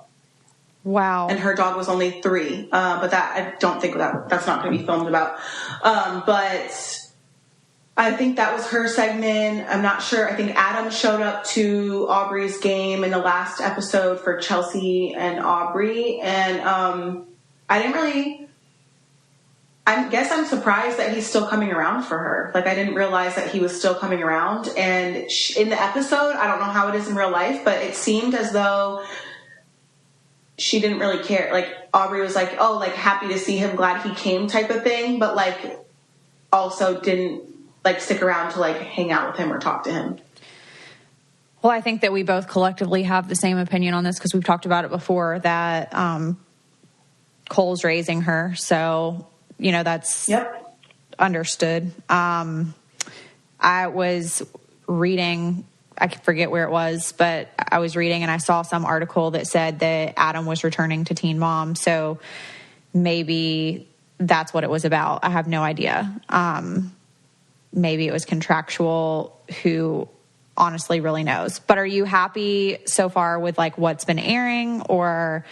Wow. And her dog was only 3. But that, I don't think that's not going to be filmed about. But I think that was her segment. I'm not sure. I think Adam showed up to Aubrey's game in the last episode for Chelsea and Aubrey. And I guess I'm surprised that he's still coming around for her. Like, I didn't realize that he was still coming around. And in the episode, I don't know how it is in real life, but it seemed as though she didn't really care. Like, Aubrey was like, oh, like, happy to see him, glad he came type of thing. But, like, also didn't, like, stick around to, like, hang out with him or talk to him. Well, I think that we both collectively have the same opinion on this because we've talked about it before, that Cole's raising her. So, you know, that's understood. I was reading, I forget where it was, but I was reading and I saw some article that said that Adam was returning to Teen Mom. So maybe that's what it was about. I have no idea. Maybe it was contractual. Who honestly really knows? But are you happy so far with, like, what's been airing, or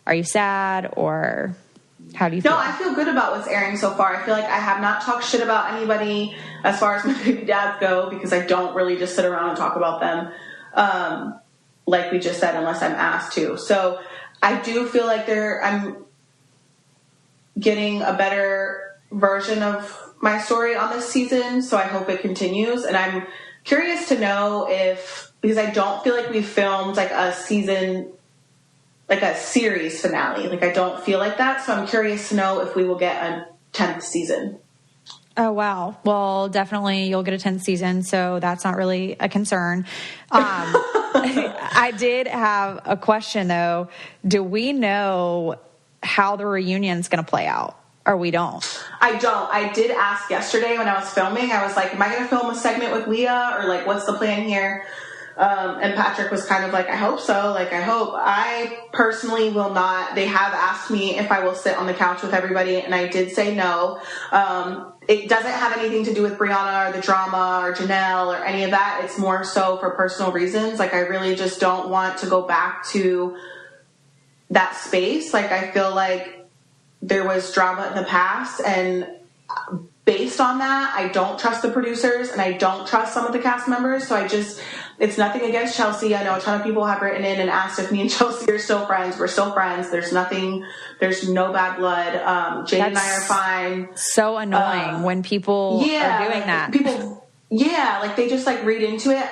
are you sad, or how do you feel? No, I feel good about what's airing so far. I feel like I have not talked shit about anybody as far as my baby dads go, because I don't really just sit around and talk about them, like we just said, unless I'm asked to. So I do feel like I'm getting a better version of my story on this season, so I hope it continues. And I'm curious to know because I don't feel like we filmed like a season, like a series finale. Like, I don't feel like that. So I'm curious to know if we will get a 10th season. Oh, wow. Well, definitely you'll get a 10th season, so that's not really a concern. I did have a question, though. Do we know how the reunion's going to play out? Or we don't? I don't. I did ask yesterday when I was filming. I was like, am I going to film a segment with Leah? Or, like, what's the plan here? And Patrick was kind of like, I hope so. Like, I hope. I personally will not. They have asked me if I will sit on the couch with everybody, and I did say no. It doesn't have anything to do with Brianna or the drama or Janelle or any of that. It's more so for personal reasons. Like, I really just don't want to go back to that space. Like, I feel like there was drama in the past, and based on that, I don't trust the producers and I don't trust some of the cast members. So it's nothing against Chelsea. I know a ton of people have written in and asked if me and Chelsea are still friends. We're still friends. There's no bad blood. Jade and I are fine. So annoying when people are doing that. Like they just like read into it.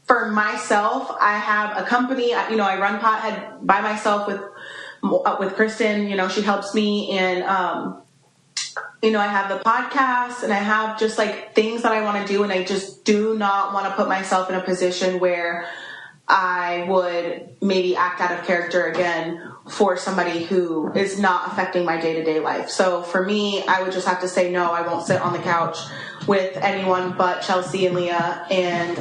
For myself, I have a company, I run Pothead by myself with Kristen, she helps me, and I have the podcast, and I have just like things that I want to do, and I just do not want to put myself in a position where I would maybe act out of character again for somebody who is not affecting my day-to-day life. So for me, I would just have to say no, I won't sit on the couch with anyone but Chelsea and Leah, and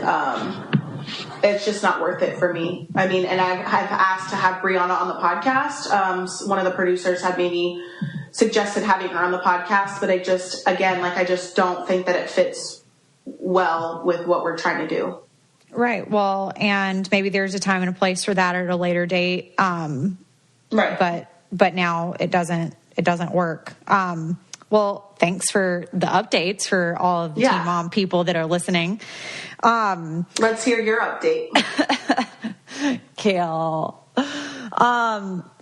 it's just not worth it for me. I mean, and I've asked to have Brianna on the podcast. One of the producers had maybe suggested having her on the podcast, but I just don't think that it fits well with what we're trying to do. Right. Well, and maybe there's a time and a place for that at a later date. Right. But now it doesn't work. Well, thanks for the updates for all of the Teen Mom people that are listening. Let's hear your update. Kale.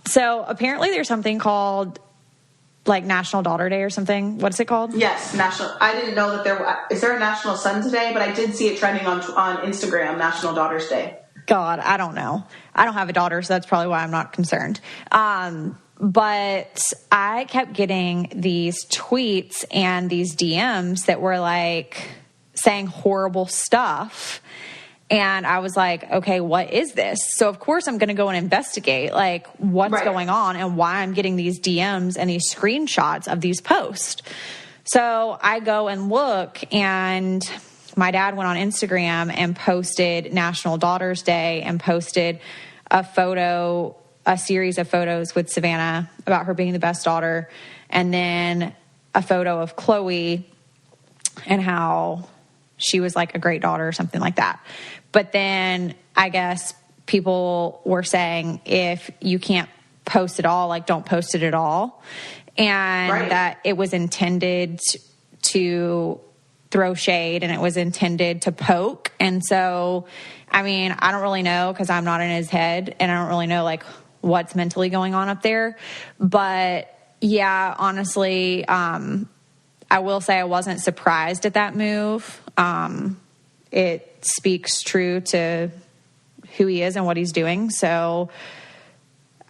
So apparently there's something called like National Daughter Day or something. What's it called? Yes, I didn't know that is there a National Son today, but I did see it trending on Instagram, National Daughters Day. God, I don't know. I don't have a daughter, so that's probably why I'm not concerned. But I kept getting these tweets and these DMs that were like saying horrible stuff. And I was like, okay, what is this? So of course I'm going to go and investigate like what's going on and why I'm getting these DMs and these screenshots of these posts. So I go and look, and my dad went on Instagram and posted National Daughters Day and posted a series of photos with Savannah about her being the best daughter. And then a photo of Chloe and how she was like a great daughter or something like that. But then I guess people were saying if you can't post it all, like don't post it at all. And that it was intended to throw shade and it was intended to poke. And so, I mean, I don't really know because I'm not in his head and I don't really know like what's mentally going on up there. But yeah, honestly, I will say I wasn't surprised at that move. It speaks true to who he is and what he's doing. So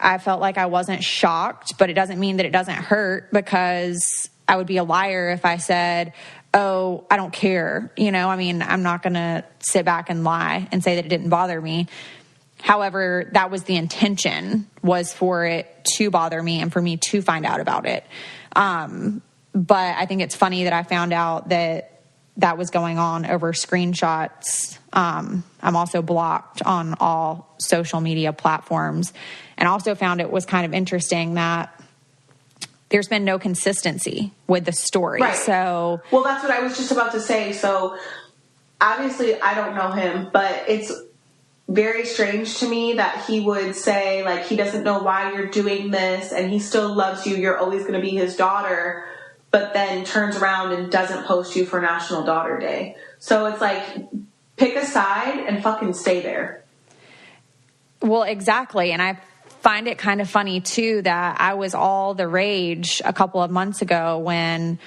I felt like I wasn't shocked, but it doesn't mean that it doesn't hurt, because I would be a liar if I said, oh, I don't care. You know, I mean, I'm not going to sit back and lie and say that it didn't bother me. However, that was the intention, was for it to bother me and for me to find out about it. But I think it's funny that I found out that was going on over screenshots. I'm also blocked on all social media platforms, and also found it was kind of interesting that there's been no consistency with the story. Right. So, well, that's what I was just about to say. So obviously I don't know him, but it's very strange to me that he would say like he doesn't know why you're doing this and he still loves you. You're always going to be his daughter, but then turns around and doesn't post you for National Daughter Day. So it's like, pick a side and fucking stay there. Well, exactly. And I find it kind of funny too that I was all the rage a couple of months ago when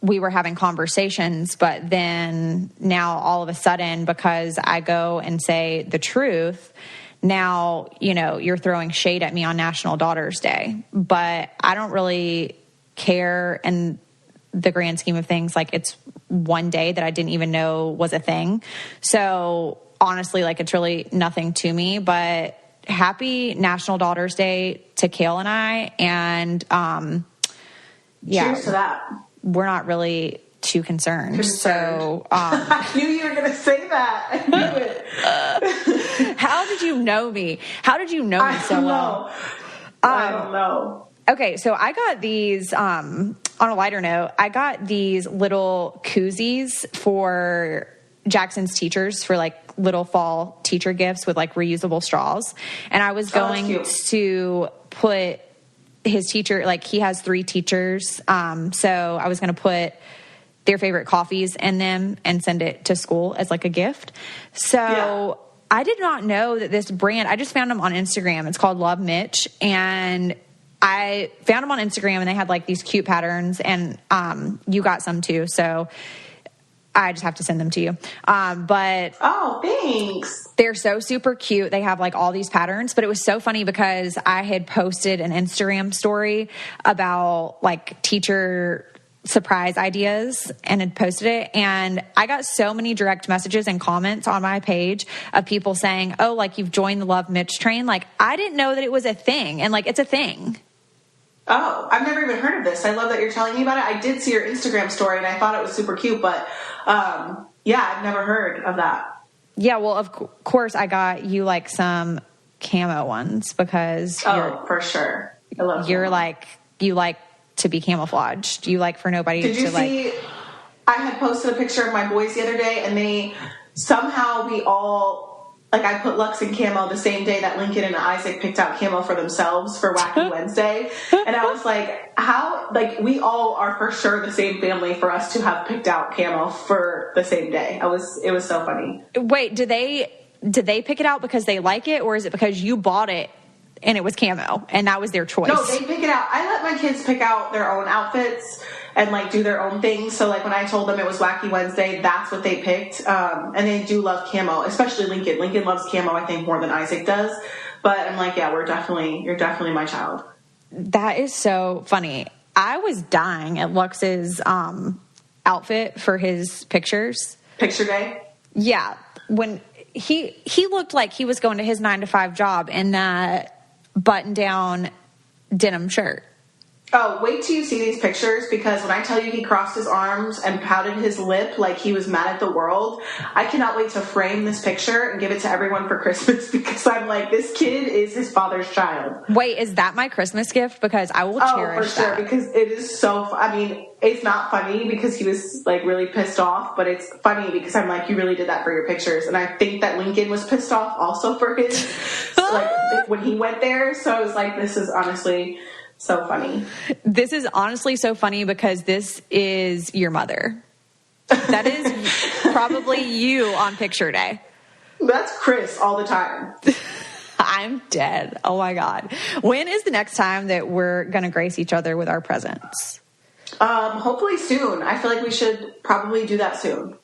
we were having conversations, but then now all of a sudden, because I go and say the truth, now, you know, you're throwing shade at me on National Daughters Day. But I don't really care in the grand scheme of things. Like, it's one day that I didn't even know was a thing. So honestly, like, it's really nothing to me. But happy National Daughters Day to Kale and I. And yeah, cheers to that. We're not really too concerned. So I knew you were going to say that. I knew it. How did you know me? How did you know me so well? I don't know. Okay, so I got these, on a lighter note, I got these little koozies for Jackson's teachers for like little fall teacher gifts with like reusable straws. And I was going to put his teacher, like he has 3 teachers. So I was going to put their favorite coffees in them and send it to school as like a gift. So I did not know that this brand, I just found them on Instagram. It's called Love Mitch. And I found them on Instagram and they had like these cute patterns, and you got some too. So I just have to send them to you. But oh, thanks. They're so super cute. They have like all these patterns, but it was so funny because I had posted an Instagram story about like teacher surprise ideas and had posted it. And I got so many direct messages and comments on my page of people saying, oh, like you've joined the Love Mitch train. Like I didn't know that it was a thing. And like, it's a thing. Oh, I've never even heard of this. I love that you're telling me about it. I did see your Instagram story and I thought it was super cute, but yeah, I've never heard of that. Yeah, well, of course I got you like some camo ones because for sure. I love you're camo. Like, you like to be camouflaged. You like for nobody Did you to see, I had posted a picture of my boys the other day and they somehow we all like I put Lux in camo the same day that Lincoln and Isaac picked out camo for themselves for Wacky Wednesday. And I was like, how, like we all are for sure the same family for us to have picked out camo for the same day. It was so funny. Wait, did they pick it out because they like it, or is it because you bought it and it was camo and that was their choice? No, they pick it out. I let my kids pick out their own outfits and like do their own things. So like when I told them it was Wacky Wednesday, that's what they picked. And they do love camo, especially Lincoln. Lincoln loves camo, I think, more than Isaac does. But I'm like, yeah, you're definitely my child. That is so funny. I was dying at Lux's outfit for his pictures. Picture day? Yeah. When he looked like he was going to his 9-to-5 job in that button-down denim shirt. Oh, wait till you see these pictures, because when I tell you he crossed his arms and pouted his lip like he was mad at the world, I cannot wait to frame this picture and give it to everyone for Christmas, because I'm like, this kid is his father's child. Wait, is that my Christmas gift? Because I will cherish that. For sure, because it is so I mean, it's not funny because he was like really pissed off, but it's funny because I'm like, you really did that for your pictures. And I think that Lincoln was pissed off also for his, like when he went there. So I was like, this is honestly so funny. This is honestly so funny because this is your mother. That is probably you on picture day. That's Chris all the time. I'm dead. Oh my God. When is the next time that we're going to grace each other with our presents? Hopefully soon. I feel like we should probably do that soon.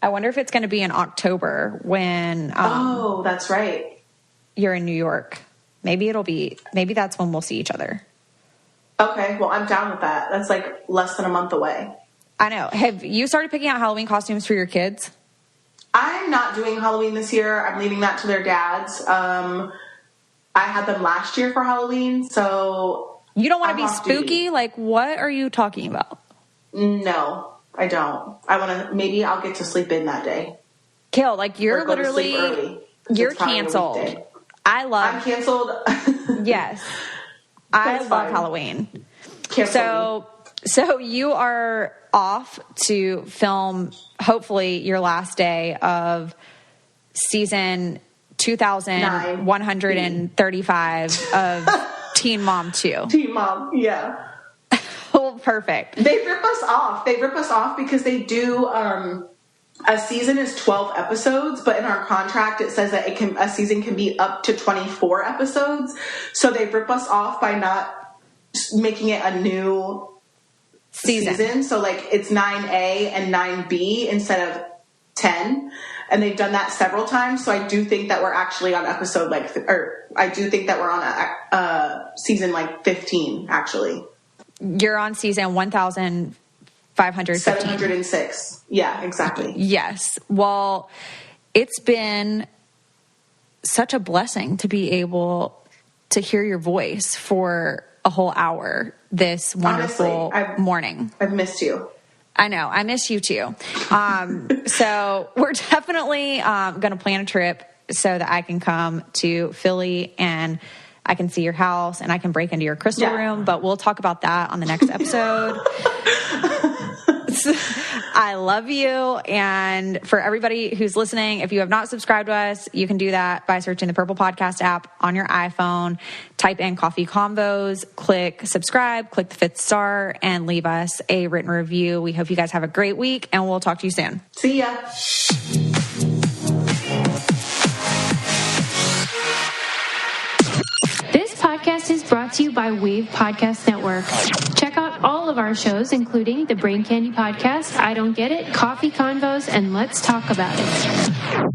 I wonder if it's going to be in October when... oh, that's right. You're in New York. Maybe that's when we'll see each other. Okay, well, I'm down with that. That's like less than a month away. I know. Have you started picking out Halloween costumes for your kids? I'm not doing Halloween this year. I'm leaving that to their dads. I had them last year for Halloween, so... You don't want to be spooky? Like, what are you talking about? No, I don't. Maybe I'll get to sleep in that day. Kill, like, you're literally... You're canceled. I'm canceled. Yes. I love Halloween. So you are off to film, hopefully, your last day of season 2135 of Teen Mom 2. Teen Mom, yeah. Oh, perfect. They rip us off. Because they do... a season is 12 episodes, but in our contract it says that a season can be up to 24 episodes. So they rip us off by not making it a new season. So like it's 9A and 9B instead of 10. And they've done that several times. So I do think that we're actually on episode I do think that we're on a season like 15 actually. You're on season 706. Yeah, exactly. Yes. Well, it's been such a blessing to be able to hear your voice for a whole hour this wonderful morning. I've missed you. I know. I miss you too. So we're definitely going to plan a trip so that I can come to Philly and I can see your house and I can break into your crystal room, but we'll talk about that on the next episode. I love you. And for everybody who's listening, if you have not subscribed to us, you can do that by searching the Purple Podcast app on your iPhone, type in Coffee Combos, click subscribe, click the 5th star, and leave us a written review. We hope you guys have a great week, and we'll talk to you soon. See ya. Podcast is brought to you by Wave Podcast Network. Check out all of our shows, including the Brain Candy Podcast, I Don't Get It, Coffee Convos, and Let's Talk About It.